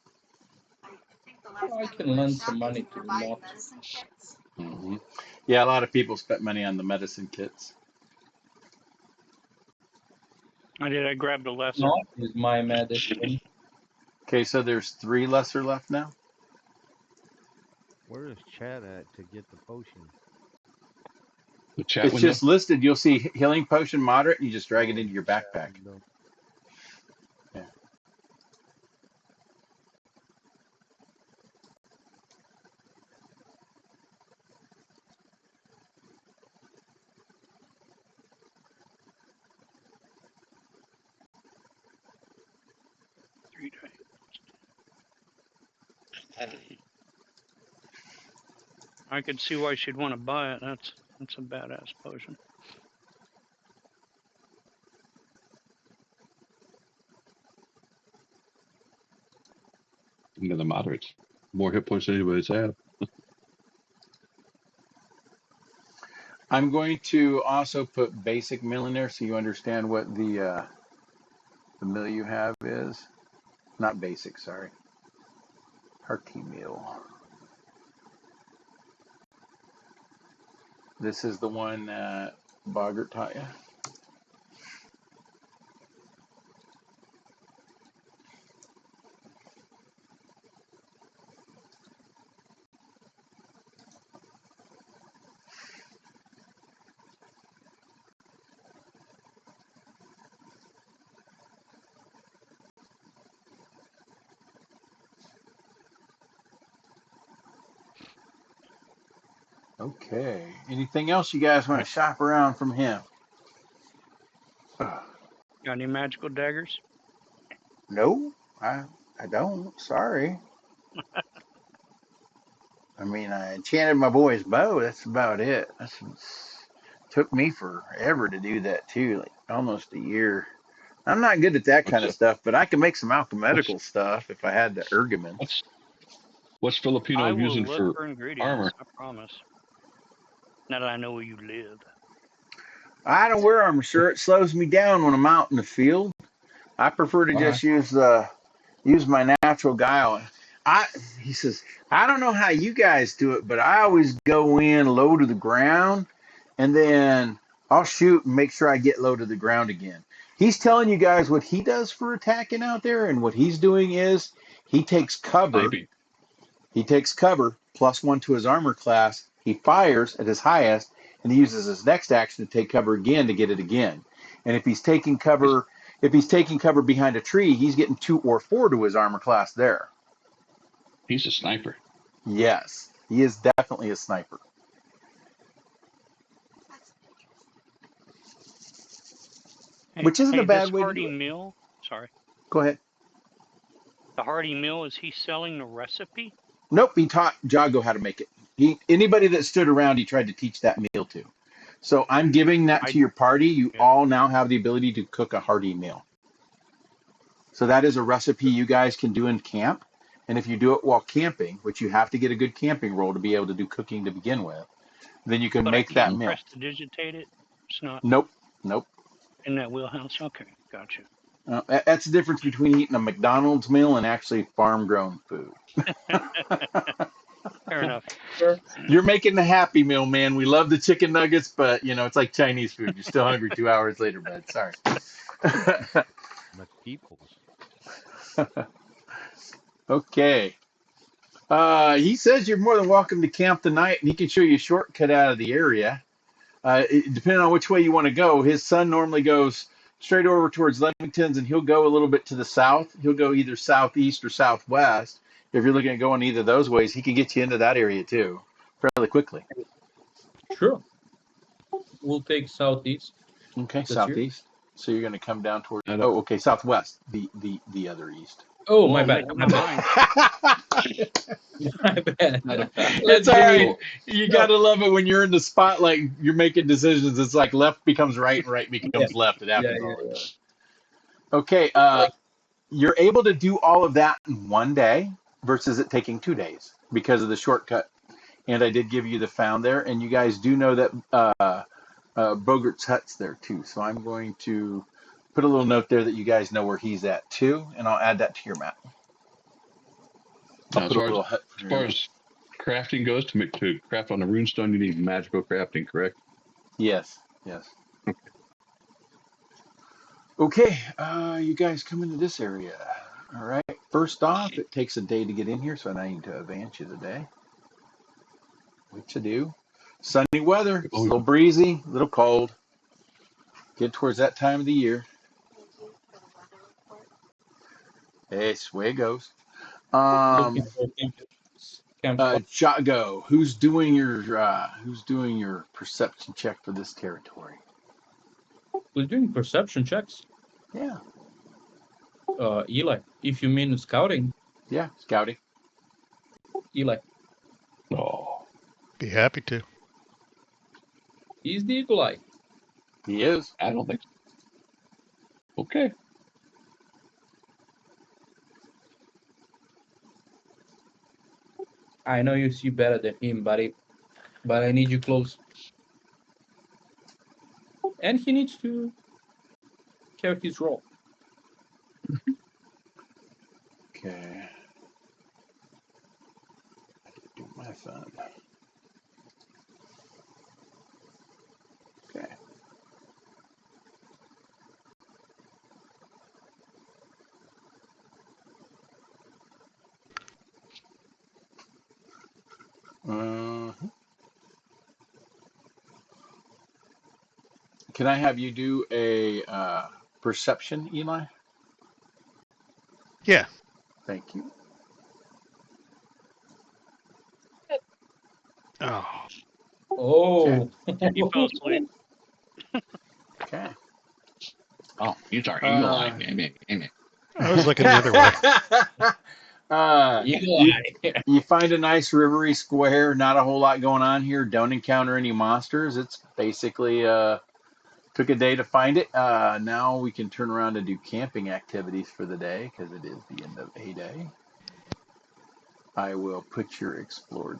I think the last I time we can went lend some shopping, money we to were the buying mod. medicine kits. Yeah, a lot of people spent money on the medicine kits. I did. I grabbed a lesser. Not is my medicine. Okay, so there's 3 lesser left now. Where is Chad at to get the potion? the chat It's window. just listed. You'll see healing potion moderate, and you just drag it Oh, into your Chad backpack. window. Yeah. I could see why she'd want to buy it. That's a badass potion. Into the moderates. More hit points than anybody's have. I'm going to also put basic mill in there so you understand what the mill you have is. Not basic, sorry. Hearty meal. This is the one Boggart taught you. Okay. Anything else you guys want to shop around from him? Got any magical daggers? No, I don't. Sorry. I mean, I enchanted my boy's bow. That's about it. Took me forever to do that too, like almost a year. I'm not good at that kind What's of stuff, but I can make some alchemical stuff if I had the what's erguments. what's Filipino I using will look for for ingredients. armor? I promise. Now that I know where you live. I don't wear armor, sir. It slows me down when I'm out in the field. I prefer to Why? just use my natural guile. I He says, I don't know how you guys do it, but I always go in low to the ground and then I'll shoot and make sure I get low to the ground again. He's telling you guys what he does for attacking out there, and what he's doing is he takes cover. Sniping. He takes cover +1 to his armor class. He fires at his highest, and he uses his next action to take cover again to get it again. And He's, if he's taking cover behind a tree, he's getting 2 or 4 to his armor class there. he's a sniper. Yes, he is definitely a sniper. That's interesting. Which isn't a Hey, this bad way to do hearty it. meal. Sorry, Go ahead. the hearty meal. Is he selling the recipe? Nope, he taught Jago how to make it. Anybody that stood around, he tried to teach that meal to. So I'm giving that I to your party. You yeah. all now have the ability to cook a hearty meal. So that is a recipe you guys can do in camp. And if you do it while camping, which you have to get a good camping roll to be able to do cooking to begin with, then you can But I make that can't meal. prestidigitate it. It's not Nope, nope. in that wheelhouse. Okay, gotcha. That's the difference between eating a McDonald's meal and actually farm grown food. Fair enough. Sure. You're making the Happy Meal, man. We love the chicken nuggets, but it's like Chinese food. You're still hungry 2 hours later, bud. Sorry. McPeoples. Okay. He says you're more than welcome to camp tonight, and he can show you a shortcut out of the area. Depending on which way you want to go, his son normally goes straight over towards Leamington's, and he'll go a little bit to the south. He'll go either southeast or southwest. If you're looking at going either of those ways, he can get you into that area too, fairly quickly. Sure. We'll take southeast Okay, this year. southeast. So you're going to come down towards. Not a, Oh, okay, southwest. The other east. Oh, Whoa, my I'm bad. making up My my bad. mind. My bad. not a. It's Let's all give right. me You no. gotta love it when you're in the spotlight. You're making decisions. It's like left becomes right and right Yeah, becomes left. It yeah, happens yeah, all the yeah. time. Okay, Like you're able to do all of that in one day versus it taking 2 days because of the shortcut. and I did give you the found there, and you guys do know that Bogart's hut's there too. So I'm going to put a little note there that you guys know where he's at too, and I'll add that to your map. I'll Now, put a little hut for as him. far as crafting goes, to craft on a runestone, you need magical crafting, correct? Yes, yes. Okay, you guys come into this area. All right. First off, it takes a day to get in here, so I need to advance you today. Which I do. Sunny weather. It's a Oh, little breezy, a little cold. Get towards that time of the year. Thank you for the weather report. Hey, it's the way it goes. Looking for a camp spot. Jago, who's doing your perception check for this territory? We're doing perception checks. Yeah, Eli, if you mean scouting, yeah, scouting. Eli, oh, Be happy to. he's the eagle eye. He is. I don't think so. Okay. I know you see better than him, buddy, but I need you close. And he needs to carry his role. Okay. Do my fun. Okay. Uh, can I have you do a perception, Eli? Yeah. Thank you. Oh, Okay. Oh, He fell asleep. Okay. Oh, he's our eagle eye. Uh, Damn it. Damn it. I was looking the other way. eagle you eye. you find a nice rivery square. Not a whole lot going on here. Don't encounter any monsters. It's basically took a day to find it. Now we can turn around and do camping activities for the day because it is the end of a day. I will put your explored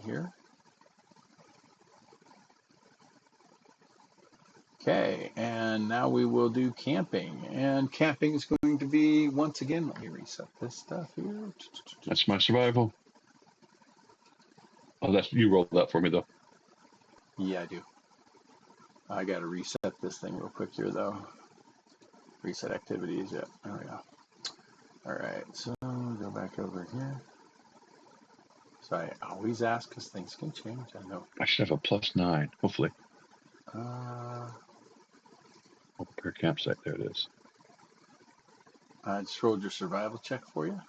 here. Okay, and now we will do camping. And camping is going to be, once again, let me reset this stuff here. That's my survival. Oh, that's you rolled that for me though. Yeah, I do. I got to reset this thing real quick here, though. Reset activities. Yeah, there we go. All right, so go back over here. So I always ask because things can change. I know. I should have a +9. Hopefully, Uh, per campsite. There it is. I just rolled your survival check for you.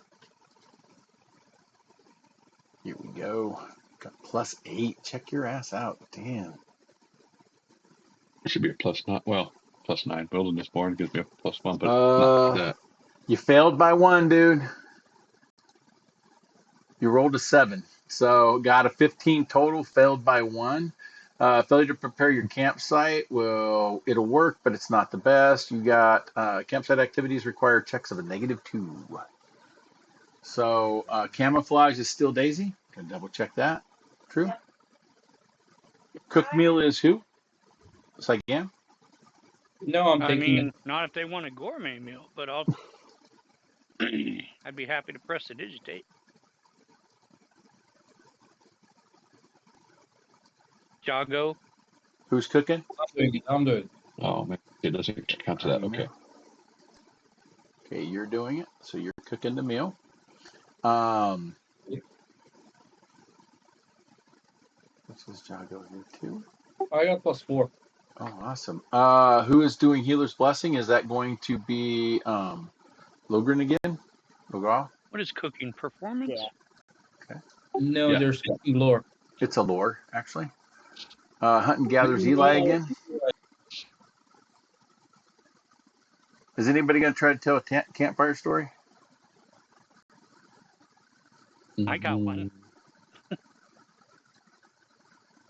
Here we go. Got +8. Check your ass out. Damn. It should be a +9. Well, +9. Wilderness born gives me a +1, but not like Uh, that. you failed by 1, dude. You rolled a 7. So got a 15 total, failed by 1. Failure to prepare your campsite, well, it'll work, but it's not the best. You got campsite activities require checks of a -2. So camouflage is still Daisy. Can double check that. True. Yep. Cooked meal is who? Saigan? No, I'm I taking it. mean, not if they want a gourmet meal, but I'd be happy to press the digitate. Jago. Who's cooking? I'm doing it. I'm doing it. Oh, man, it doesn't count to Are that. you Okay. now? Okay, you're doing it. So you're cooking the meal. Um, this is Jago here too. I got +4. Oh, awesome. Who is doing Healer's Blessing? Is that going to be Logren again? Logra? What is cooking performance? Yeah. Okay. No, Yeah. there's something lore. It's a lore, actually. Hunt and Gathers Eli again. Is anybody going to try to tell a campfire story? I got one.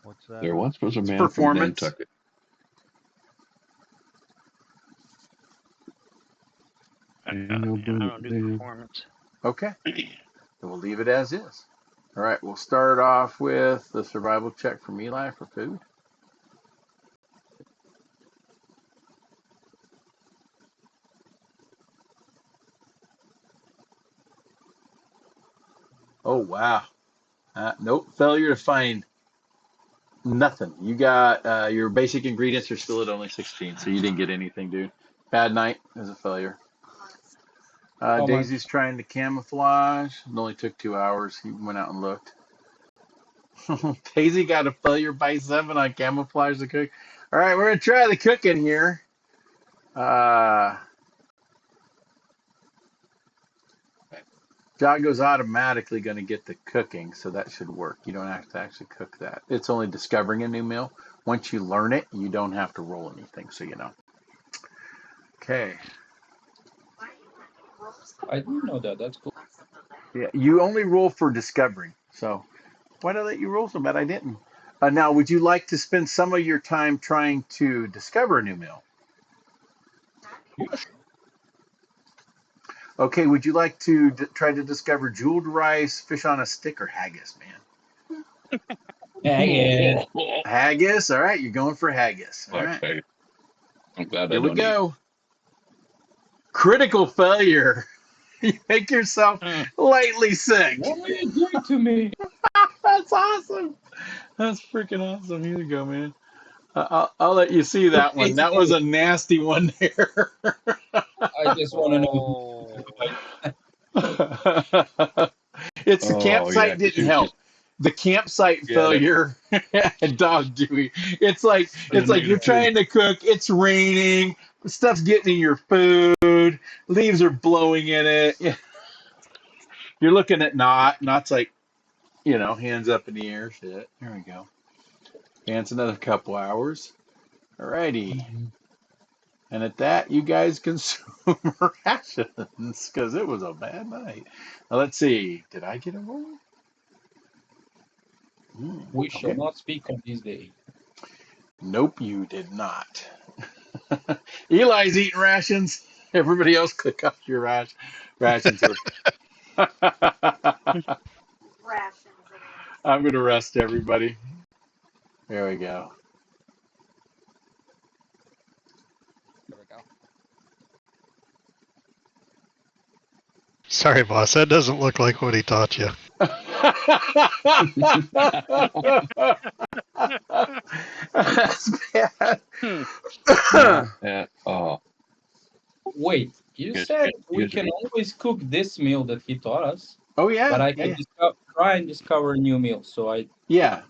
What's that? There once was a It's man from performance. Nantucket. I don't do performance. Okay. Then we'll leave it as is. All right, we'll start off with the survival check from Eli for food. Oh, wow. Nope, failure to find nothing. You got your basic ingredients are still at only 16, so you didn't get anything, dude. Bad night is a failure. Oh my. Daisy's trying to camouflage. It only took 2 hours. He went out and looked. Daisy got a failure by 7 on camouflage the cook. All right, we're gonna try the cooking here. Jago's automatically going to get the cooking, so that should work. You don't have to actually cook that. It's only discovering a new meal. Once you learn it, you don't have to roll anything, so you know. Okay. I didn't know that. That's cool. Yeah, you only roll for discovering. So why did I let you roll so bad? I didn't. Now, would you like to spend some of your time trying to discover a new meal? Yes. Okay, would you like to try to discover jeweled rice, fish on a stick, or haggis, man? Haggis. Haggis. All right, you're going for haggis. All right, Okay. I'm glad I here we don't eat. go. Critical failure. You make yourself Hmm. lightly sick. What are you doing to me? That's awesome. That's freaking awesome. Here you go, man. I'll let you see that one. That was Basically, a nasty one there. I just want to know who Oh. It's the Oh yeah, campsite because didn't he was help. just The campsite yeah. That failure, dog Dewey. was a It's like you're -2. trying to cook. It's raining. Stuff's getting in your food. Leaves are blowing in it. You're looking at Knot's like, hands up in the air. Shit. There we go. Dance another couple hours. Alrighty. And at that, you guys consume rations because it was a bad night. Now let's see. Did I get a roll? we shall Okay. not speak on this day. Nope, you did not. Eli's eating rations. Everybody else click off your rations. Rations it is. I'm going to rest everybody. There we go. There we go. Sorry, boss. That doesn't look like what he taught you. That's bad. Hmm. Not at all. Wait, you You guys, said you we guys are can eating. always cook this meal that he taught us, Oh but yeah, I yeah, can yeah. try and discover a new meal. So I. Yeah.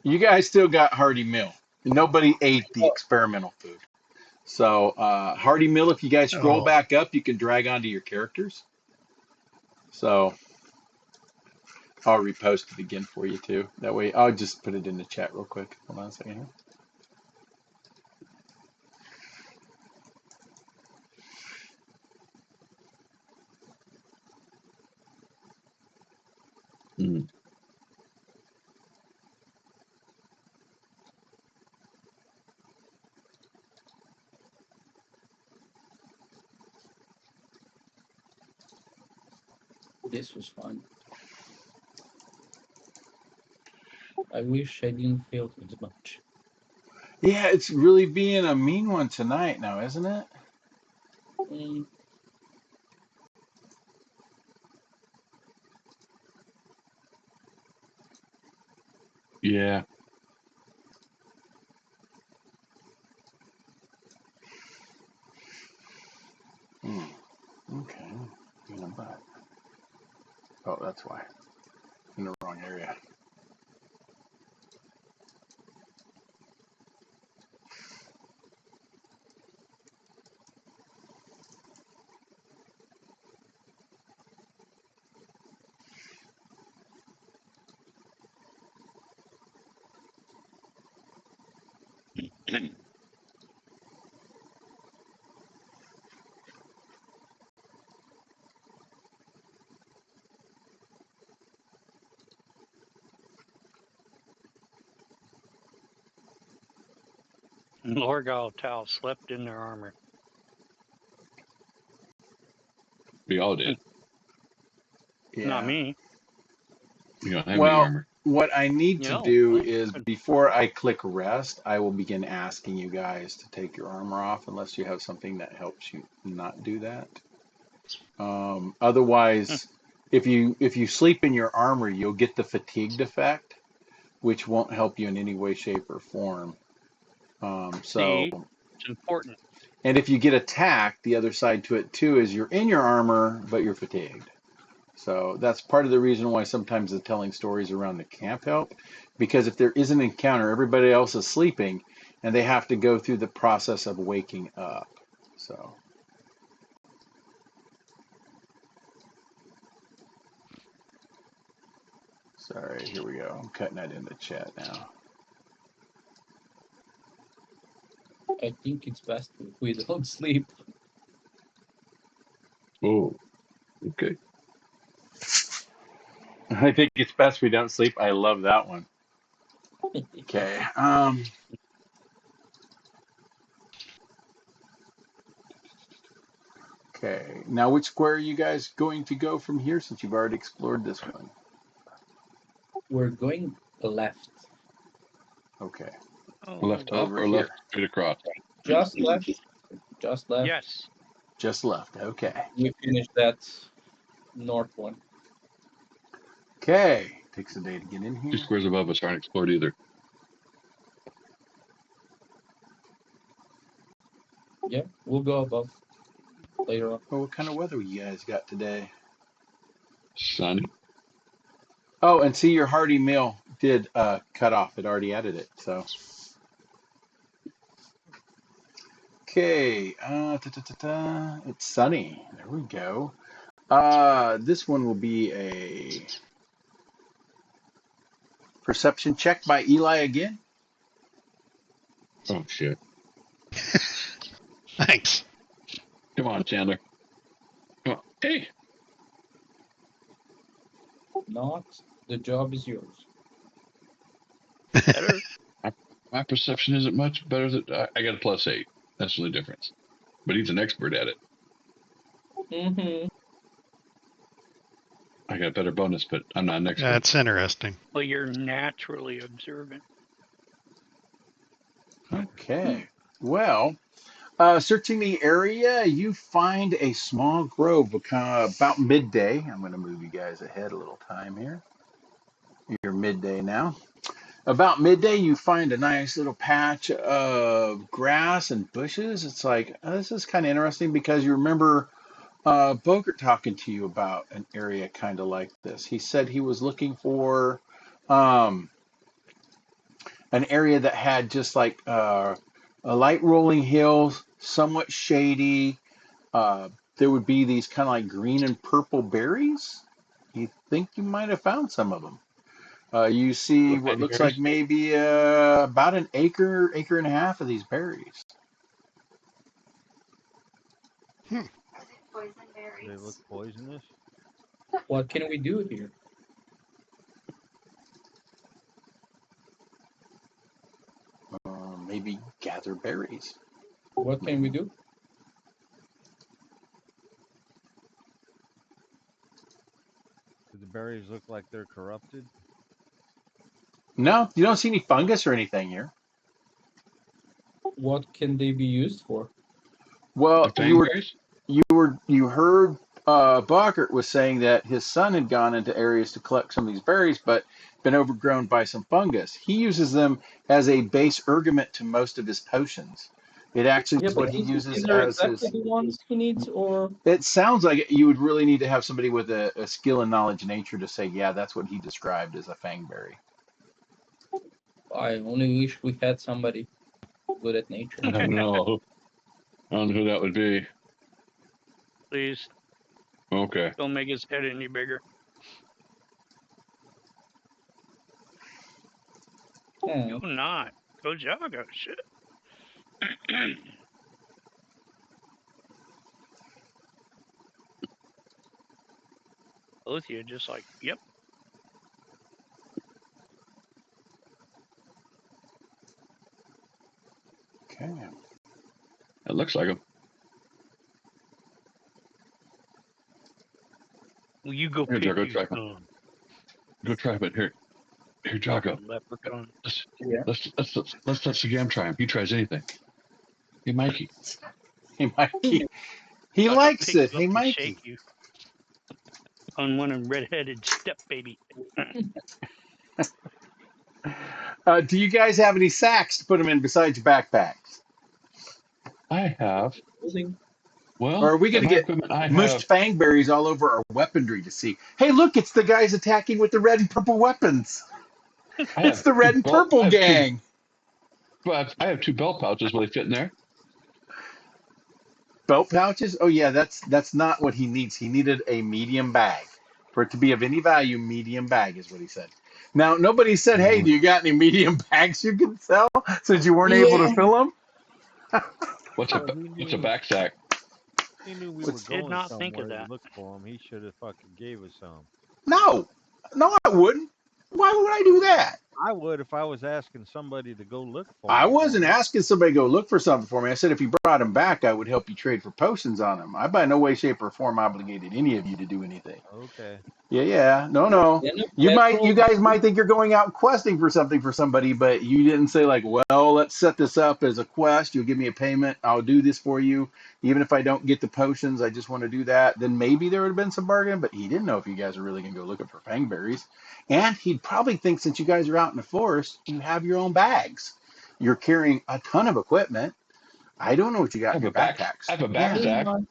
You guys still got hearty meal. Nobody ate the Oh, experimental food. So hearty meal. If you guys scroll Oh, back up, you can drag onto your characters. So I'll repost it again for you too. That way, I'll just put it in the chat real quick. Hold on a second here. Mm. this was fun. I wish I didn't fail as much. Yeah, it's really being a mean one tonight now, isn't it? Mm, Yeah. Hmm. Okay. In a butt. Oh, that's why. In the wrong area. Lorgal Tal slept in their armor. We all did. Not Yeah. me. You don't have any Well, armor. what I need to No. do Well, is good. before I click rest, I will begin asking you guys to take your armor off unless you have something that helps you not do that. Hmm. Otherwise, if you sleep in your armor, you'll get the fatigued effect, which won't help you in any way, shape, or form. So, See, it's important. and if you get attacked, the other side to it too is you're in your armor, but you're fatigued. So that's part of the reason why sometimes the telling stories around the camp help, because if there is an encounter, everybody else is sleeping, and they have to go through the process of waking up. So, sorry, here we go. I'm cutting that into chat now. I think it's best if we don't sleep. Oh, okay. I think it's best we don't sleep. I love that one. Okay. Okay. Now, which square are you guys going to go from here since you've already explored this one? We're going left. Okay. Oh, Left up Over or here. left straight across? Just left. Just left. yes. Just left. Okay. We finished that north one. Okay. Takes a day to get in Two here. squares above us aren't explored either. Yeah, we'll go above later on. Oh, what kind of weather you guys got today? Sunny. Oh, and see, your hearty meal did cut off. It already added it. So, okay. It's sunny. There we go. This one will be a perception check by Eli again. Oh shit! Thanks. Come on, Chandler. Come on. Hey, Not. The job is yours. Better. my, my perception isn't much better. I got a +8. That's the only difference. But he's an expert at it. Mm-hmm. I got a better bonus, but I'm not an expert. That's interesting. Well, you're naturally observant. Okay. Well, searching the area, you find a small grove about midday. I'm going to move you guys ahead a little time here. You're midday now. About midday, you find a nice little patch of grass and bushes. It's like, this is kind of interesting because you remember Bogert talking to you about an area kind of like this. He said he was looking for um, an area that had just like a light rolling hills, somewhat shady. Uh, there would be these kind of like green and purple berries. You think you might have found some of them. You see what looks like Berries? maybe about an acre, acre and a half of these berries. Hmm. Are they poison They look berries? poisonous. What can we do here? Maybe gather berries. What can we do? Do the berries look like they're corrupted? No, you don't see any fungus or anything here. What can they be used for? The Well, fang berries? you heard Bockert was saying that his son had gone into areas to collect some of these berries, but been overgrown by some fungus. He uses them as a base ergament to most of his potions. It actually Yeah, is but what he uses these are as exactly his. the ones he needs, or It sounds like you would really need to have somebody with a skill and knowledge in nature to say, yeah, that's what he described as a fangberry. I only wish we had somebody good at nature. I don't know. I don't know who that would be. Please Okay. don't make his head any bigger. Hmm. You're not. Go Jaga. Shit. Both of you just like, yep. Okay. That looks like him. Well, you go Here, Joe, pick, go you track him. scum. Go try it. Here, Jocko. Leprechaun. Let's Yeah. let's let Sagam try him. He tries anything. Hey, Mikey. Hey, Mikey. He About to likes pick it. you up Hey, and shake Mikey. you on one of redheaded step baby. Do you guys have any sacks to put them in besides your backpacks? I have. Holding. Or Well, are we going at to my get equipment, I mushed have. fangberries all over our weaponry to see? Hey, look, it's the guys attacking with the red and purple weapons. I It's have the red two and belt. purple I have two. gang. Well, I have two belt pouches. Will they fit in there? Belt pouches? Oh yeah, that's not what he needs. He needed a medium bag. For it to be of any value, medium bag is what he said. Now nobody said, "Hey, do you got any medium bags you can sell?" Since you weren't able to Yeah. fill them. Well, What's a back sack? he knew we were What's Did going not think of somewhere to that. look for him. He should have fucking gave us some. no, no, I wouldn't. Why would I do that? I would if I was asking somebody to go look for I him for wasn't me. asking somebody to go look for something for me. I said if you brought them back, I would help you trade for potions on them. I by no way, shape, or form obligated any of you to do anything. Okay. Yeah. No, no. Then a You bedroll. guys might think you're going out questing for something for somebody, but you didn't say like, well, let's set this up as a quest. You'll give me a payment. I'll do this for you. Even if I don't get the potions, I just want to do that. Then maybe there would have been some bargain, but he didn't know if you guys are really going to go looking for fangberries. And he'd probably think since you guys are out in the forest, you have your own bags. You're carrying a ton of equipment. I don't know what you I got in have your a back. I backpacks. have a back Yeah. Pretty sack. much.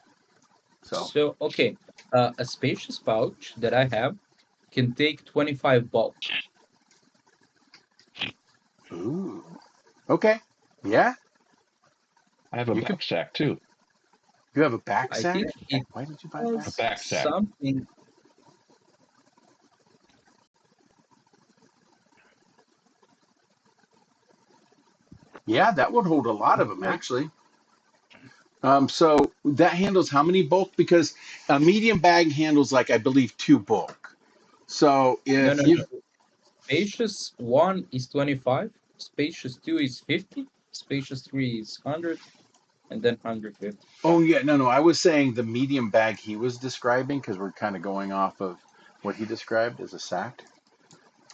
So, So, okay. A spacious pouch that I have can take 25 bulk. ooh. Okay. Yeah. I have a You could. back sack too. You have a back I sack? think it Why did you buy a A has backpack? back sack. something. Yeah, that would hold a lot of them actually. So that handles how many bulk? Because a medium bag handles like I believe two bulk. So No, if no, you, no. Spacious 1 is 25, spacious 2 is 50, spacious 3 is 100, and then 150. oh yeah, no, I was saying the medium bag he was describing because we're kind of going off of what he described as a sack.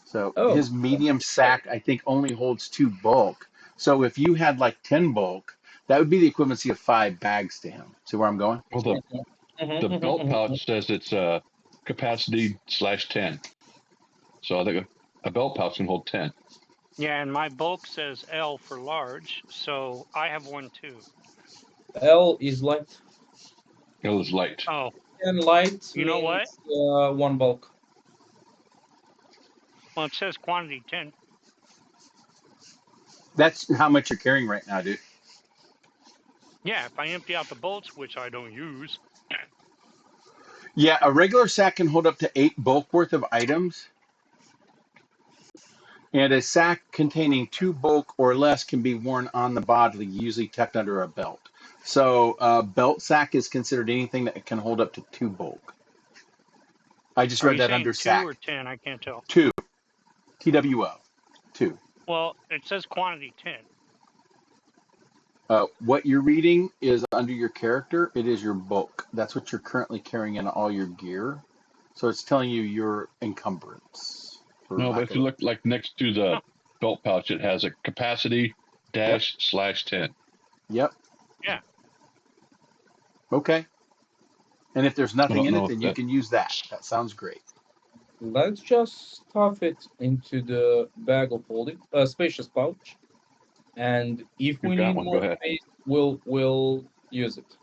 So Oh, his medium sack I think only holds two bulk. So if you had like 10 bulk, that would be the equivalency of five bags to him. See where I'm going? Well, mhm, the mhm, belt mhm, mhm. pouch says it's capacity /10. So I think a belt pouch can hold 10. Yeah, and my bulk says L for large, so I have one too. L is light. It was light. Oh, And light you know means what? 1 bulk. Well, it says quantity 10. That's how much you're carrying right now, dude. Yeah, if I empty out the bolts, which I don't use. Yeah, a regular sack can hold up to eight bulk worth of items, and a sack containing two bulk or less can be worn on the body, usually tucked under a belt. So a belt sack is considered anything that can hold up to two bulk. I just Are read you that saying under 2 or sack. 10? I can't tell. Two, TWO, two. Well, it says quantity 10. What you're reading is under your character. It is your bulk. That's what you're currently carrying in all your gear. So it's telling you your encumbrance, for No, but lack if of you a. look like next to the Huh. belt pouch, it has a capacity Yep. /10. Yep. Yeah. Okay. And if there's I nothing don't in know it, if then you that. can use that. That sounds great. Let's just stuff it into the bag of holding, spacious pouch. And if You've we got need one. Go more ahead. space, we'll use it.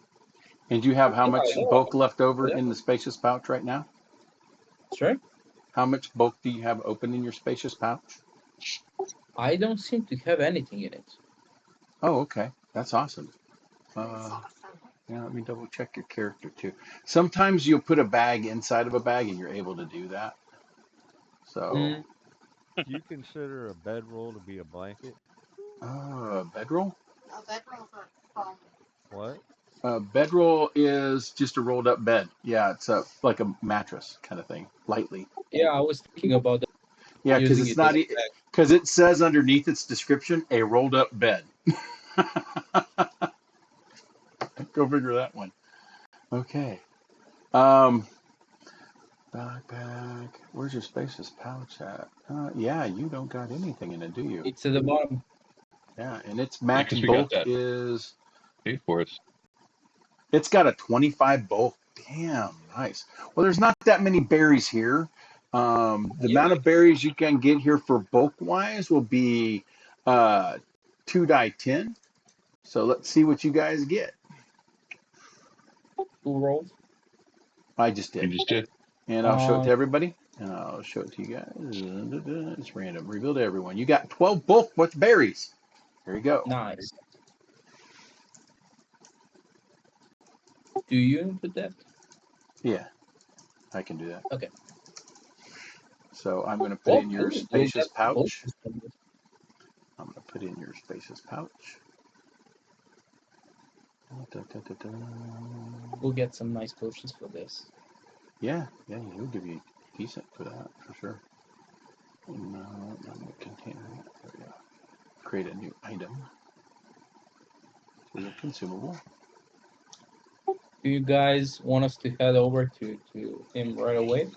And do you have how Yeah, much yeah, bulk left over yeah. in the spacious pouch right now? Sorry? How much bulk do you have open in your spacious pouch? I don't seem to have anything in it. Oh, okay. That's awesome. That's Uh, awesome. yeah, let me double check your character too. Sometimes you'll put a bag inside of a bag and you're able to do that. So, Mm, Do you consider a bedroll to be a blanket? bedroll? A bedroll's a foam. What? Bedroll is just a rolled up bed. Yeah, it's like a mattress kind of thing, lightly. yeah, I was thinking about that, Yeah, because using it's it as not, a bag. because it says underneath its description, a rolled up bed. Go figure that one. Okay. Um, Backpack. Where's your spacious pouch at? Yeah, you don't got anything in it, do you? It's at the bottom. Yeah, and its Yeah, max because we got bulk that is. paid for us. It's got a 25 bulk. Damn, nice. Well, there's not that many berries here. The Yeah. amount of berries you can get here for bulk wise will be 2 die 10. So let's see what you guys get. 2 rolls. I just You did. just did. And I'll show it to everybody. And I'll show it to you guys. It's random. Reveal to everyone. You got 12 bulk. What's berries? There you go. Nice. Do you input that? Yeah, I can do that. Okay. So I'm going to put Well, in your cool. We'll spacious get some pouch. potions from this. I'm going to put in your spacious pouch. Da, da, da, da. We'll get some nice potions for this. Yeah, he'll give you decent for that, for sure. No, I'm going to container it. There we go. Create a new item. This is a consumable. Do you guys want us to head over to him right away?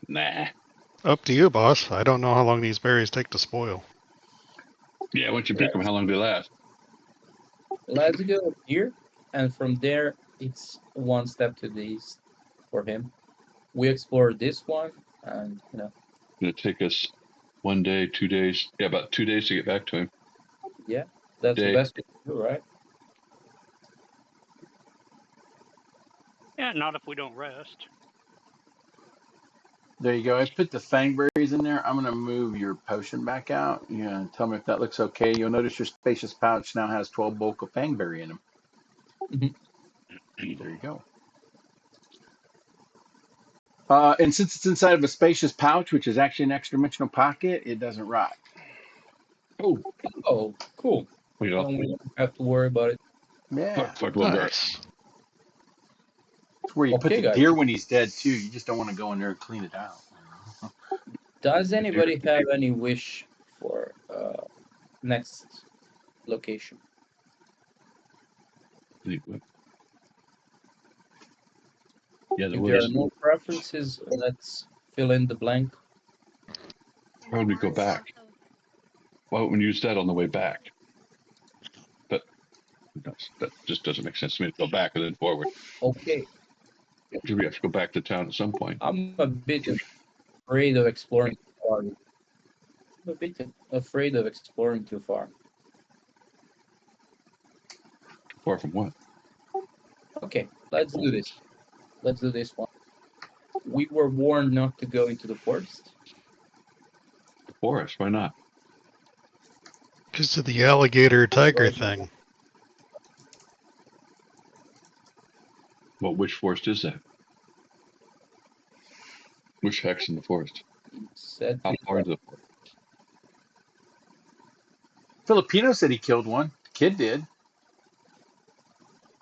Nah. Up to you, boss. I don't know how long these berries take to spoil. Yeah, once you pick them, how long do they last? Let's go here, and from there, it's one step to the east for him. We explore this one, and It'll take us 1 day, 2 days. Yeah, about 2 days to get back to him. yeah, that's the Day. best we can do, right? Yeah, not if we don't rest. There you go. I put the fangberries in there. I'm going to move your potion back out. Yeah, tell me if that looks okay. You'll notice your spacious pouch now has 12 bulk of fangberry in them. There you go. And since it's inside of a spacious pouch, which is actually an extra dimensional pocket, it doesn't rot. Oh, Oh, cool. we Then we don't have to worry about it. Yeah. fuck a little bit. Nice. It's where you put Okay, the guys. deer when he's dead, too. You just don't want to go in there and clean it out. Does anybody have any wish for next location? Yeah, there If there are was. no preferences, let's fill in the blank. Why would we go back? Why wouldn't we use that on the way back? That just doesn't make sense to me to go back and then forward. Okay, Because we have to go back to town at some point. I'm a bit afraid of exploring too far. I'm a bit afraid of exploring too far. Far from what? Okay, let's do this. Let's do this one. We were warned not to go into the forest. The forest. Why not? Because of the alligator tiger Right. thing. Well, which forest is that? Which hex in the forest? Said How far into the forest? Filipino said he killed one. The kid did.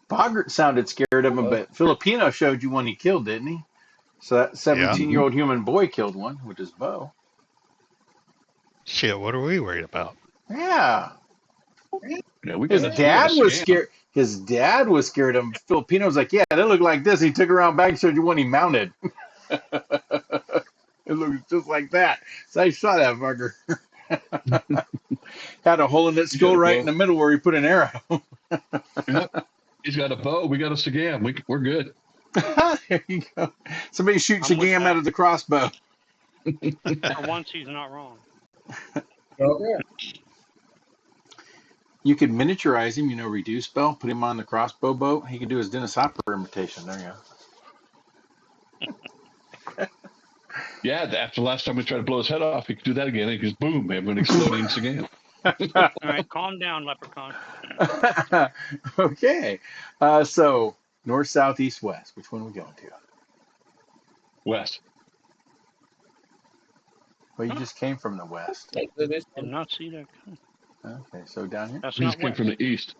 Boggart sounded scared of him, but Filipino showed you one he killed, didn't he? So that 17-year-old human boy killed one with his bow. Shit, what are we worried about? Yeah. Yeah, we His got dad a was scam. scared. His dad was scared of him. Filipino's like, yeah, they look like this. He took around back and showed you one he mounted. It looks just like that. So I shot that fucker. Had a hole in its skull right in the middle where he put an arrow. Yep. He's got a bow. We got a Sagam. We're good. There you go. Somebody shoot I'm with Shagam that. out of the crossbow. For once, he's not wrong. Okay. You could miniaturize him, reduce spell, put him on the crossbow boat. He could do his Dennis Hopper imitation. There you go. Yeah, after the last time we tried to blow his head off, he could do that again. He goes, boom, we have an exploding Sagam. All right, calm down, Leprechaun. Okay. So north, south, east, west. Which one are we going to? West. Well, you just came from the west. Let's do this Did one. not see that. Okay, so down here. That's We not just came west. from the east.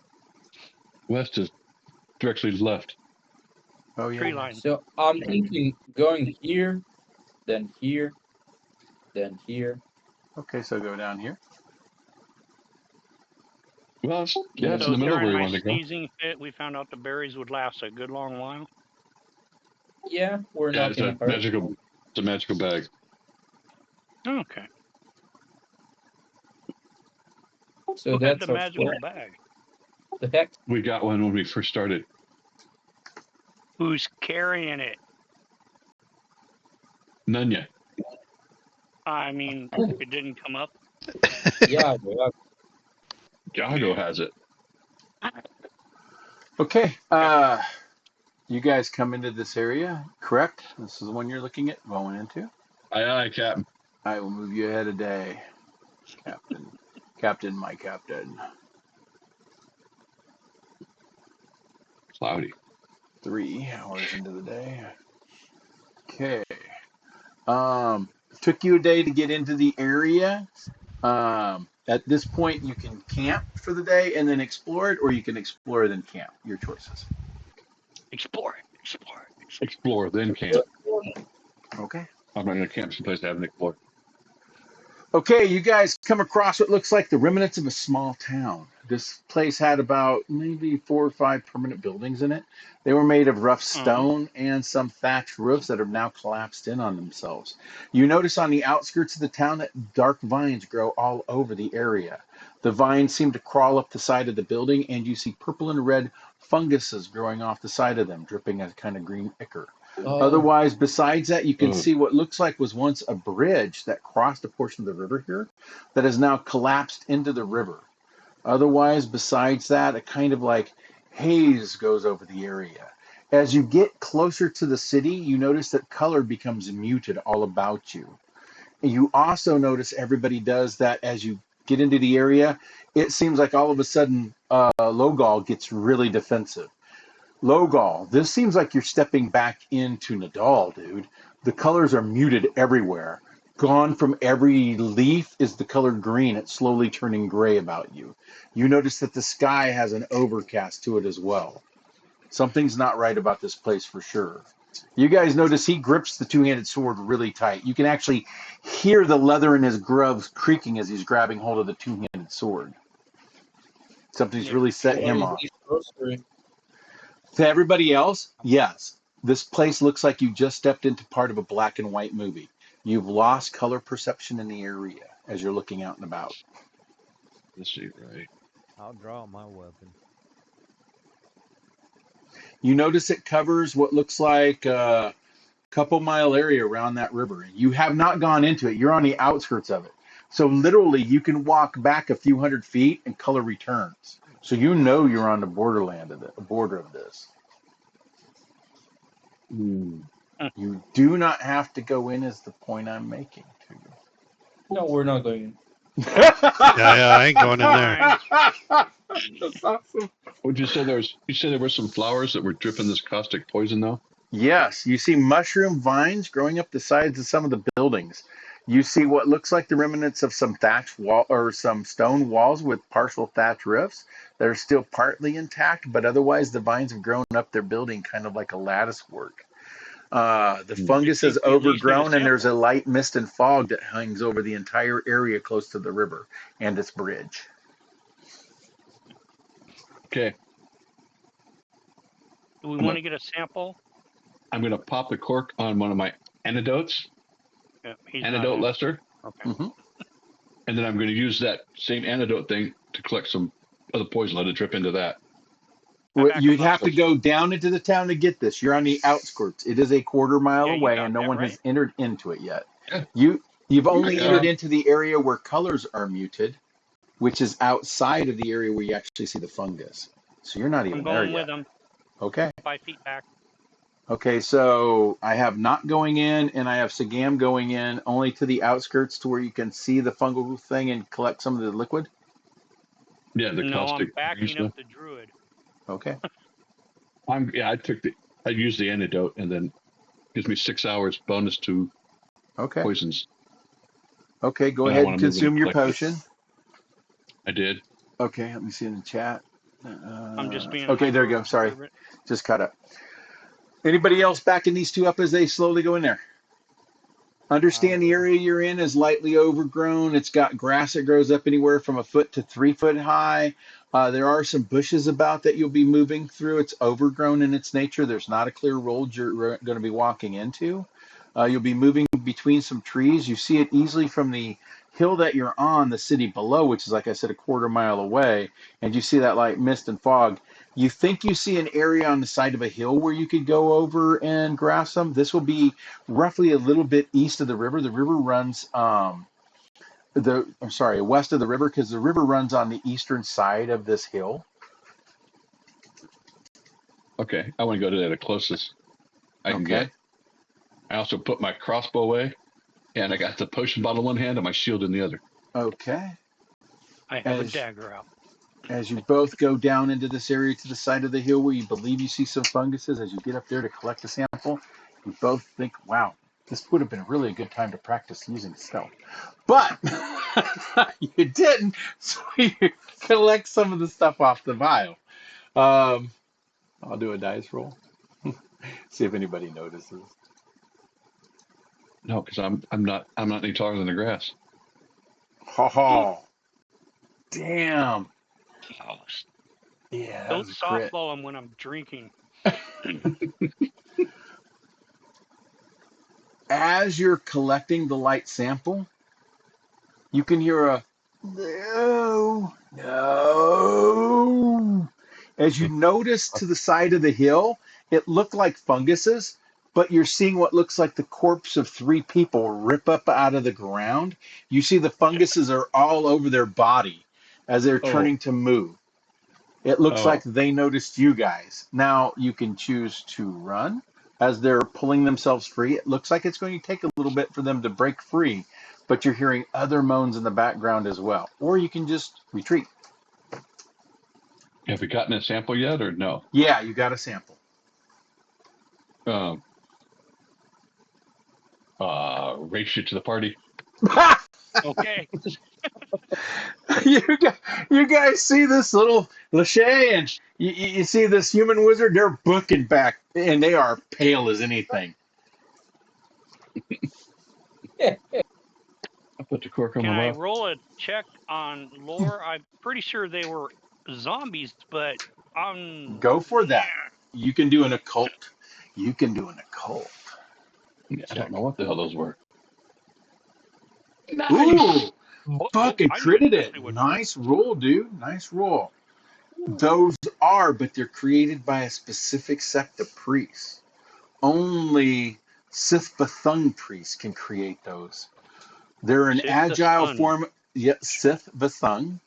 West is directly left. Oh yeah. Tree line. So I'm thinking going here then here, then here. Okay, so go down here. Well, yeah, it's Yeah. in So the middle during where you my wanted to go. sneezing fit, we found out the berries would last a good long while. Yeah, we're Yeah, not in a hurry. it's a magical bag. Okay. So Who had the that's our magical plan. bag? The heck? We got one when we first started. Who's carrying it? None yet. I mean, it didn't come up. Yeah, yeah. Jago has it. Okay. You guys come into this area, correct? This is the one you're looking at going into. Aye, aye, Captain. I will move you ahead a day, Captain. Captain, my captain. Cloudy. 3 hours into the day. Okay. Took you a day to get into the area. At this point, you can camp for the day and then explore it, or you can explore then camp. Your choices. Explore it. Explore it. Explore, then camp. Okay. I'm not going to camp someplace I haven't explored. Okay, you guys come across what looks like the remnants of a small town. This place had about maybe 4 or 5 permanent buildings in it. They were made of rough Uh-huh. stone and some thatched roofs that have now collapsed in on themselves. You notice on the outskirts of the town that dark vines grow all over the area. The vines seem to crawl up the side of the building, and you see purple and red funguses growing off the side of them, dripping a kind of green ichor. Oh, Otherwise, besides that, you can Oh, see what looks like was once a bridge that crossed a portion of the river here that has now collapsed into the river. Otherwise, besides that, a kind of like haze goes over the area. As you get closer to the city, you notice that color becomes muted all about you. And you also notice everybody does that as you get into the area. It seems like all of a sudden, Logal gets really defensive. Logal, this seems like you're stepping back into Nadal, dude. The colors are muted everywhere. Gone from every leaf is the color green. It's slowly turning gray about you. You notice that the sky has an overcast to it as well. Something's not right about this place for sure. You guys notice he grips the two-handed sword really tight. You can actually hear the leather in his gloves creaking as he's grabbing hold of the two-handed sword. Something's Yeah. really set him holy off. sorcery. To everybody else, yes, this place looks like you just stepped into part of a black and white movie. You've lost color perception in the area as you're looking out and about. let's see, right. I'll draw my weapon. You notice it covers what looks like a couple-mile area around that river. You have not gone into it. You're on the outskirts of it. So literally, you can walk back a few hundred feet and color returns. So you know you're on the borderland of the border of this. Hmm. You do not have to go in, is the point I'm making to you. No, we're not going. Yeah, I ain't going in there. Fine. That's awesome. Would you say you said there were some flowers that were dripping this caustic poison though? Yes, you see mushroom vines growing up the sides of some of the buildings. You see what looks like the remnants of some thatch wall or some stone walls with partial thatch roofs that are still partly intact, but otherwise the vines have grown up their building kind of like a lattice work. The Hmm. You fungus has think we at least need a overgrown, and there's sample? a light mist and fog that hangs over the entire area close to the river and its bridge. Okay, Do we I'm want gonna to get a sample? I'm gonna pop the cork on one of my antidotes, Yeah, he's not antidote in. Lester, Okay. Hmm. and then I'm going to use that same antidote thing to collect some other poison, let it drip into that. I back You'd him up. have to go down into the town to get this. You're on the outskirts. It is a quarter mile Yeah, you away, got and no that one right. has entered into it yet. Yeah, You've I only got entered it. into the area where colors are muted, which is outside of the area where you actually see the fungus. So you're not I'm even there going with yet. him. Okay. 5 feet back. Okay, so I have not going in, and I have Sagam going in only to the outskirts to where you can see the fungal thing and collect some of the liquid. Yeah, the No, I'm caustic green backing up stuff. the druid. Okay. I used the antidote and then gives me 6 hours bonus to Okay. poisons, Okay, go and I ahead want and to move in and consume your collect it. potion. I did. Okay, let me see in the chat. I'm just being Okay, there you hyper go. Sorry, observant. just caught up. Anybody else backing these two up as they slowly go in there? Understand the area you're in is lightly overgrown. It's got grass that grows up anywhere from a foot to 3 foot high. There are some bushes about that you'll be moving through. It's overgrown in its nature. There's not a clear road you're going to be walking into. You'll be moving between some trees. You see it easily from the hill that you're on, the city below, which is, like I said, a quarter mile away. And you see that light mist and fog. You think you see an area on the side of a hill where you could go over and grass them. This will be roughly a little bit east of the river. The river runs west of the river, because the river runs on the eastern side of this hill. Okay, I want to go to the closest I can Okay. get. I also put my crossbow away, and I got the potion bottle in one hand and my shield in the other. Okay. I have a As dagger out. as you both go down into this area to the side of the hill where you believe you see some funguses, as you get up there to collect a sample, you both think, wow, this would have been really a good time to practice using stealth. But you didn't, so you collect some of the stuff off the vial. Um, I'll do a dice roll. See if anybody notices. No, because I'm not any taller than the grass. Ha ha. Damn. Oh, Yeah, that don't was a crit. softball them when I'm drinking. As you're collecting the light sample, you can hear a no, no. As you notice to the side of the hill, it looked like funguses, but you're seeing what looks like the corpse of 3 people rip up out of the ground. You see the funguses are all over their body as they're Oh, turning to move. It looks oh, like they noticed you guys. Now you can choose to run as they're pulling themselves free. It looks like it's going to take a little bit for them to break free, but you're hearing other moans in the background as well. Or you can just retreat. have we gotten a sample yet or no? Yeah, you got a sample. Um, race you to the party. Okay. you, guys, you guys see this little Lachey, and you see this human wizard. They're booking back, and they are pale as anything. I put the cork on Can the I left. roll a check on lore? I'm pretty sure they were zombies, but Go for that. yeah. You can do an occult. You can do an occult I don't check. know what the hell those were. Ooh, Nice. Oh, fucking I knew critted it. exactly what it was. Nice roll, dude. Nice roll. Those are, but they're created by a specific sect of priests. Only Sith Bathung priests can create those. They're an Sid the agile Sun. form, yeah, Sith Bathung,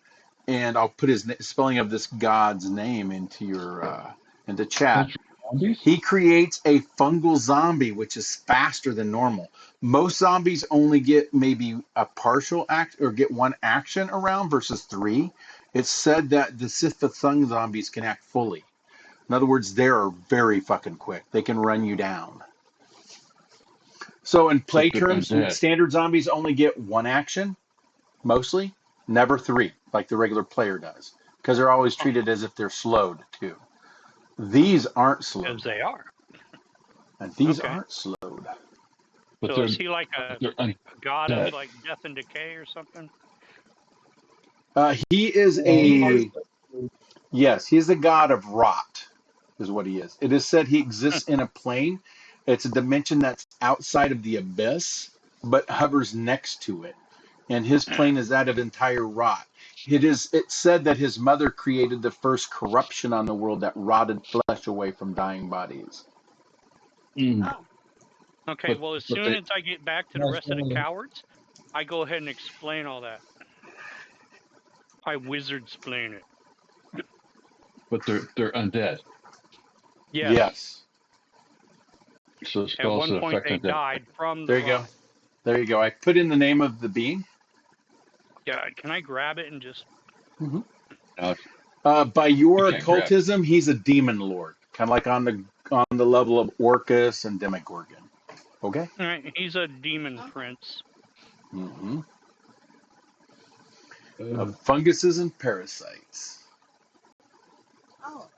and I'll put his spelling of this god's name into chat. Those were zombies. He creates a fungal zombie, which is faster than normal. Most zombies only get maybe a partial act or get one action around versus 3. It's said that the Sith Thung zombies can act fully. In other words, they are very fucking quick. They can run you down. So in But play they're terms, undead. standard zombies only get one action, mostly, never 3, like the regular player does, because they're always treated as if they're slowed too. These aren't As slowed, they are. and these Okay. aren't slowed. But So is he like they're a god of undead. like death and decay or something? He is a Yes, he's the god of rot, is what he is. It is said he exists in a plane. It's a dimension that's outside of the abyss, but hovers next to it. And his plane is that of entire rot. It's said that his mother created the first corruption on the world that rotted flesh away from dying bodies. Mm. Oh, Okay, But well, as but soon they as I get back to the Nice rest of the rolling. cowards, I go ahead and explain all that. I wizard explain it. they're undead. Yes. Yes. So the At spells one that point, affect they undead. died from the There you go. rot. There you go. I put in the name of the being. Yeah, can I grab it and just? Mm-hmm. Now, By you your can't grab. occultism, he's a demon lord, kind of like on the level of Orcus and Demogorgon. Okay. All right, he's a demon okay. prince. Mm-hmm. Uh, Of funguses and parasites. Oh,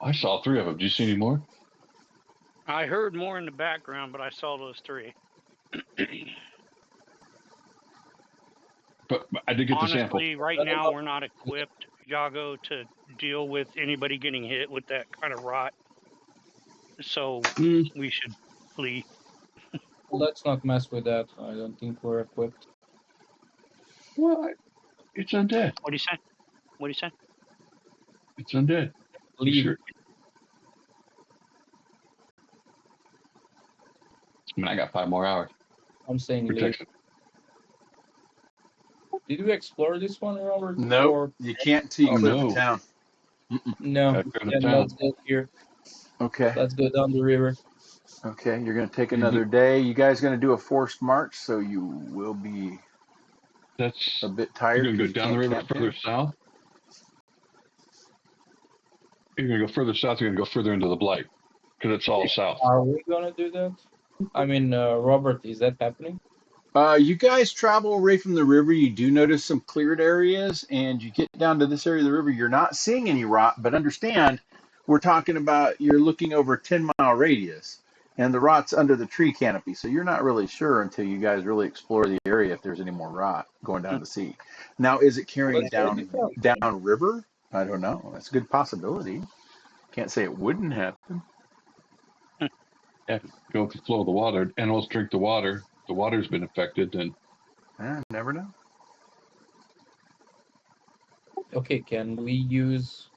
I saw 3 of them. Do you see any more? I heard more in the background, but I saw those three. But I did get the sample. Honestly, right now we're not equipped, Jago, to deal with anybody getting hit with that kind of rot. So we should flee. Let's not mess with that. I don't think we're equipped. Well, it's undead. What do you say? What do you say? It's undead. You Leave. sure? I mean, I got 5 more hours. I'm saying leave. Protection. Did we explore this one, Robert? Nope. Or... You can't till you Oh, clear no. the town. No. Gotta clear the Then town. let's go here. Okay. Let's go down the river. Okay. You're going to take another day. You guys going to do a forced march, so you will be That's. a bit You're tired. going to 'cause go you down the can't river camp further here. south? You're going to go further south. You're going to go further into the Blight because it's all south. Are we gonna do that? I mean, Robert, is that happening? You guys travel away from the river. You do notice some cleared areas, and you get down to this area of the river. You're not seeing any rot, but understand, we're talking about you're looking over a 10-mile radius, and the rot's under the tree canopy. So you're not really sure until you guys really explore the area if there's any more rot going down to sea. Now, is it carrying Let's go down river? I don't know. That's a good possibility. Can't say it wouldn't happen. Yeah, go with the flow of the water. Animals drink the water. The water's been affected, then Never know. Okay, can we use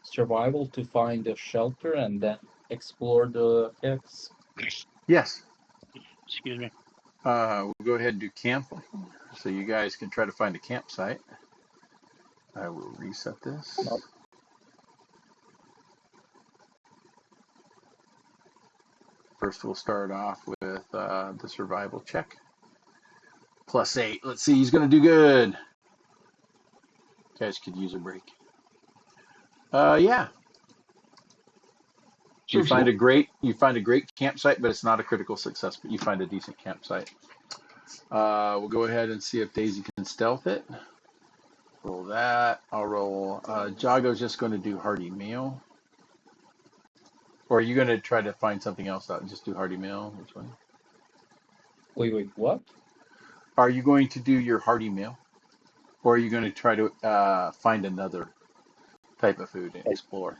survival to find a shelter and then explore the caves? Yes. Excuse me. We'll go ahead and do camp. So you guys can try to find a campsite. I will reset this. No. First, we'll start off with the survival check. +8. Let's see, he's going to do good. You guys could use a break. Yeah. You find a great campsite, but it's not a critical success, but you find a decent campsite. We'll go ahead and see if Daisy can stealth it. Roll that. I'll roll. Jago's just going to do hearty meal. Or are you going to try to find something else out and just do hearty meal? Which one? Wait, what? Are you going to do your hearty meal? Or are you going to try to find another type of food and explore?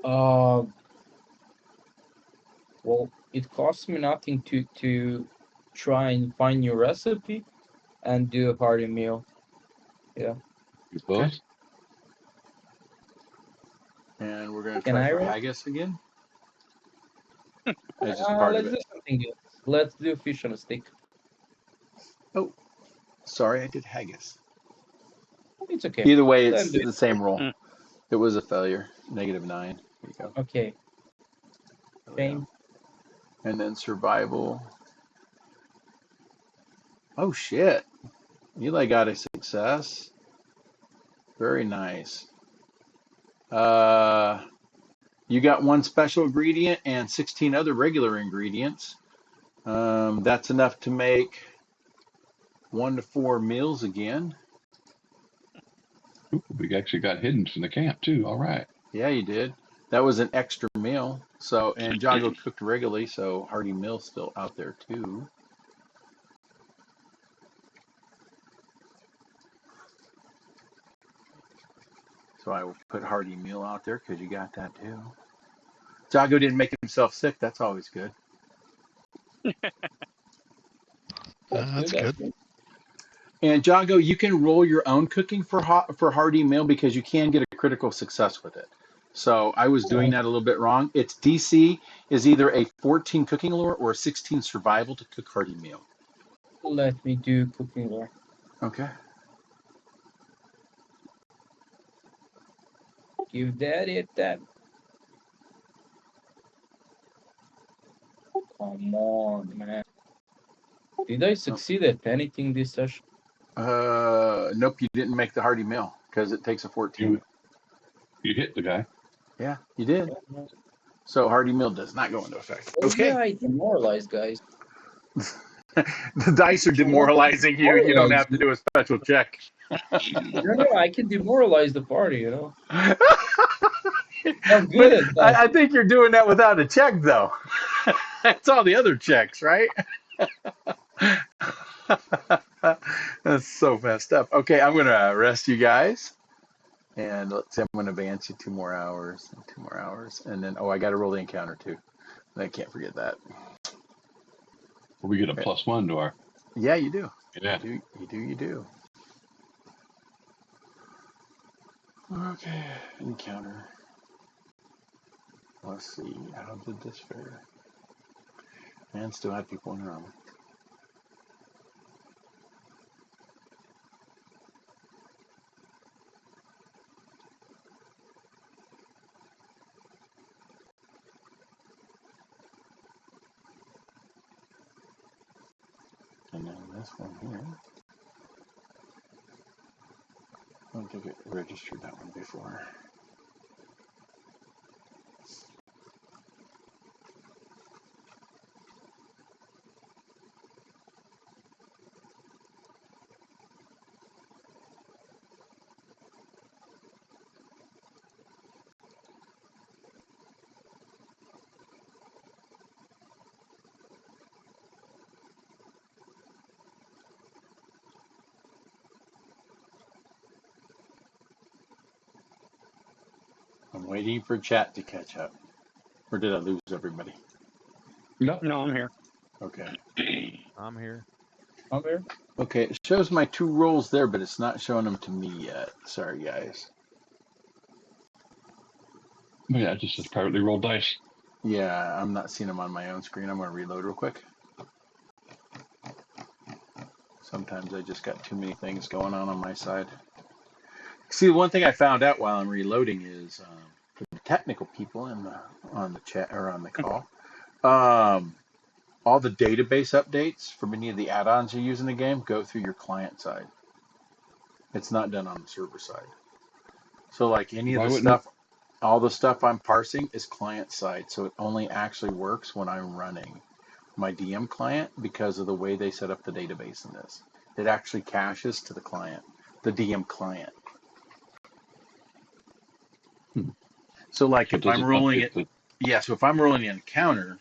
Well, it costs me nothing to try and find new recipe and do a hearty meal. Yeah. both. Okay. And we're going to try for haggis again. That's just part of Let's it. do something else. Let's do fish on a stick. Oh, sorry, I did haggis. It's okay. Either way, it's Then do the same roll. It was a failure. -9. There you go. Okay. Shame. And then survival. Oh shit! Eli got a success. Very nice. You got one special ingredient and 16 other regular ingredients. That's enough to make 1 to 4 meals again. Ooh, we actually got hidden from the camp too. All right. Yeah, you did. That was an extra meal. So, and Jago cooked regularly, so hearty meal's still out there too. So I will put hearty meal out there because you got that too. Jago didn't make himself sick. That's always good. That's good. And Jago, you can roll your own cooking for hearty meal because you can get a critical success with it. So I was doing that a little bit wrong. Its DC is either a 14 cooking lore or a 16 survival to cook hearty meal. Let me do cooking lore. Okay. Give Daddy a tap. Come on, man. Did I succeed at anything this session? Nope, you didn't make the hearty meal because it takes a 14. You hit the guy. Yeah, you did. So hearty meal does not go into effect. Oh, Okay. yeah, I demoralized, guys. The dice are demoralizing you. You don't have to do a special check. No, I can demoralize the party, you know. I'm But good at that. I think you're doing that without a check, though. That's all the other checks, right? That's so messed up. Okay, I'm gonna arrest you guys, and let's see. I'm gonna advance you 2 more hours, and 2 more hours, and then I got to roll the encounter too. I can't forget that. We get a Okay. +1 to our. Yeah, you do. Yeah. You do. Okay, encounter. Let's see. How did this fare? And still had people in the room. And then this one here. I don't think it registered that one before. I'm waiting for chat to catch up. Or did I lose everybody? No. No, I'm here. Okay. I'm here. I'm here. Okay, it shows my 2 rolls there, but it's not showing them to me yet. Sorry, guys. Yeah, it just says privately rolled dice. Yeah, I'm not seeing them on my own screen. I'm going to reload real quick. Sometimes I just got too many things going on my side. See, one thing I found out while I'm reloading is for the technical people on the chat or on the call, um, all the database updates from any of the add-ons you use in the game go through your client side. It's not done on the server side. So like any of Why the wouldn't? stuff, all the stuff I'm parsing is client side. So it only actually works when I'm running my DM client because of the way they set up the database in this. It actually caches to the client, the DM client. Hmm. So like So it if I'm doesn't rolling update it, the. yeah, so if I'm rolling an encounter,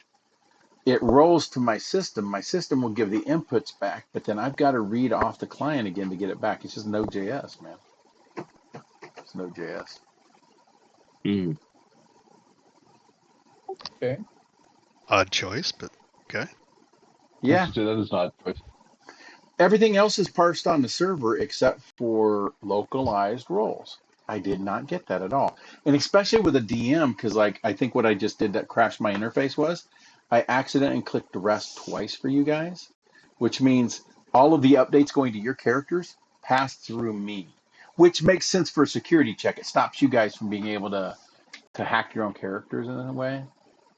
it rolls to my system. My system will give the inputs back, but then I've got to read off the client again to get it back. It's just Node.js, man. It's Node.js. Mm. Okay. Odd choice, but okay. Yeah, That is not a choice. everything else is parsed on the server except for localized roles. I did not get that at all. And especially with a DM, because like I think what I just did that crashed my interface was I accidentally clicked rest twice for you guys, which means all of the updates going to your characters pass through me, which makes sense for a security check. It stops you guys from being able to hack your own characters in a way.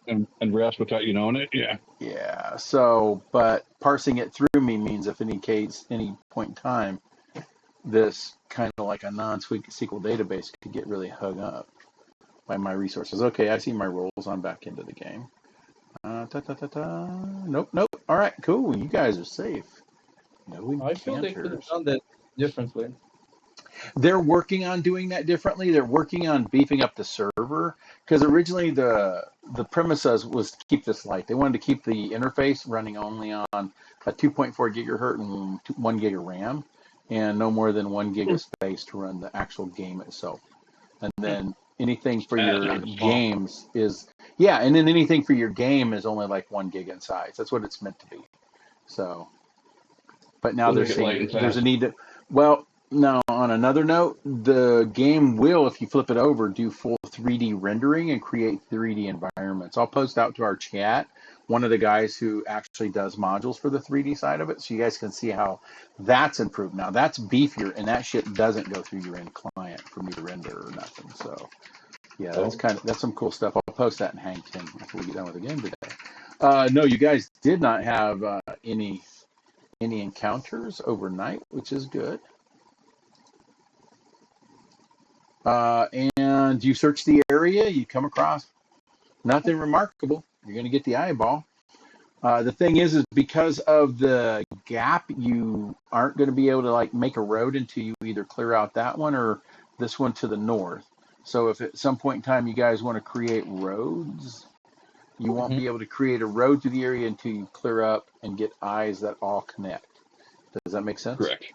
And rest without you knowing it. Yeah. Yeah. So, but parsing it through me means if any case, any point in time, this kind of like a non-SQL database could get really hung up by my resources. Okay, I see my roles. I'm back into the game. Nope, nope. All right, cool. You guys are safe. No I feel they could have encounters. done that differently. They're working on doing that differently. They're working on beefing up the server because originally the premise was to keep this light. They wanted to keep the interface running only on a 2.4 gigahertz and 1 gig of RAM, and no more than 1 gig of space to run the actual game itself. And then anything for your Kind of small. games is yeah, and then anything for your game is only like 1 gig in size. That's what it's meant to be. So but now We'll they're make it saying light and there's a fast. need to. Well, no. On another note, the game will, if you flip it over, do full 3D rendering and create 3D environments. I'll post out to our chat one of the guys who actually does modules for the 3D side of it, so you guys can see how that's improved. Now that's beefier, and that shit doesn't go through your end client for me to render or nothing. So yeah, Oh. that's some cool stuff. I'll post that in Hang 10 after we get done with the game today. No, you guys did not have any encounters overnight, which is good. And you search the area, you come across nothing remarkable. You're going to get the eyeball. The thing is because of the gap, you aren't going to be able to like make a road until you either clear out that one or this one to the north. So if at some point in time you guys want to create roads, you won't be able to create a road through the area until you clear up and get eyes that all connect. Does that make sense? Correct.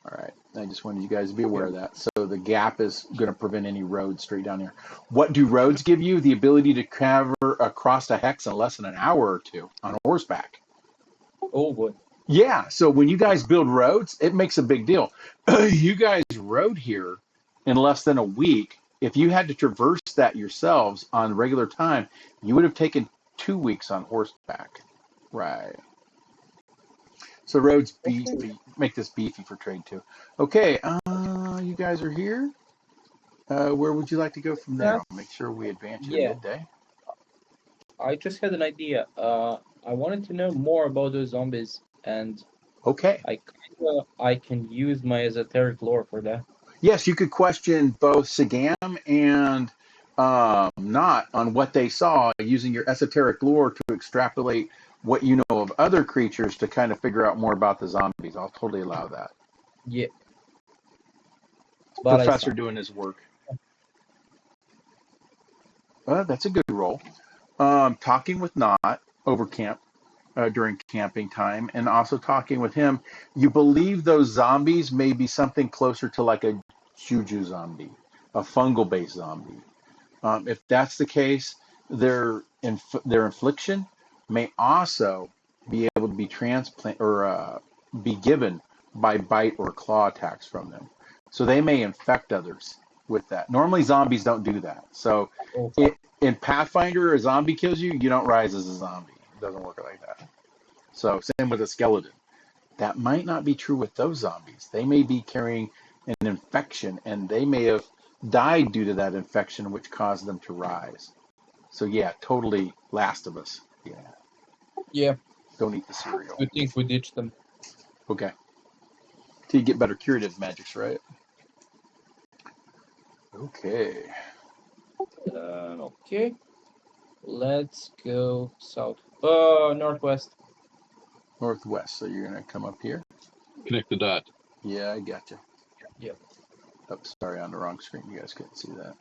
All right. I just wanted you guys to be aware of that. So the gap is going to prevent any roads straight down here. What do roads give you? The ability to cover across a hex in less than an hour or two on horseback. Oh boy. Yeah. So when you guys build roads, it makes a big deal. You guys rode here in less than a week. If you had to traverse that yourselves on regular time, you would have taken 2 weeks on horseback. Right. So roads beefy, make this beefy for trade too. Okay, you guys are here. Where would you like to go from there? That, I'll make sure we advance you to yeah, midday. I just had an idea. I wanted to know more about those zombies, and Okay. I can use my esoteric lore for that. Yes, you could question both Sagam and Not on what they saw using your esoteric lore to extrapolate what you know of other creatures to kind of figure out more about the zombies. I'll totally allow that. Yeah, but I Professor suck. doing his work. That's a good roll. Talking with Not over camp during camping time, and also talking with him, you believe those zombies may be something closer to like a juju zombie, a fungal-based zombie. If that's the case, their infliction may also be able to be transplant or be given by bite or claw attacks from them. So they may infect others with that. Normally, zombies don't do that. So Oh, in Pathfinder, a zombie kills you, you don't rise as a zombie. It doesn't work like that. So same with a skeleton. That might not be true with those zombies. They may be carrying an infection, and they may have died due to that infection, which caused them to rise. So yeah, totally Last of Us. Yeah, yeah. don't eat the cereal. Good thing we ditched them. Okay, till you get better curative magics, right? Okay, Okay. Let's go south. Northwest. northwest. So you're gonna come up here. Connect the dots. Yeah, I gotcha. Yep. Oh, sorry, on the wrong screen. You guys couldn't see that.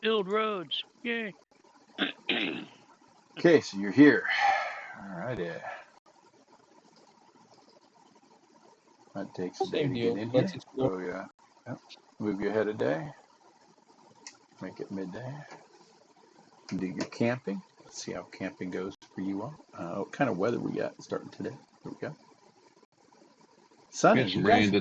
Build roads. Yay. Okay, so you're here. All righty. That takes a day Same to get deal. in Let's here. explore. Oh yeah. Yep. Move you ahead a day. Make it midday. Do your camping. Let's see how camping goes for you all. What kind of weather we got starting today? Here we go. We Sunny. had You some guys rain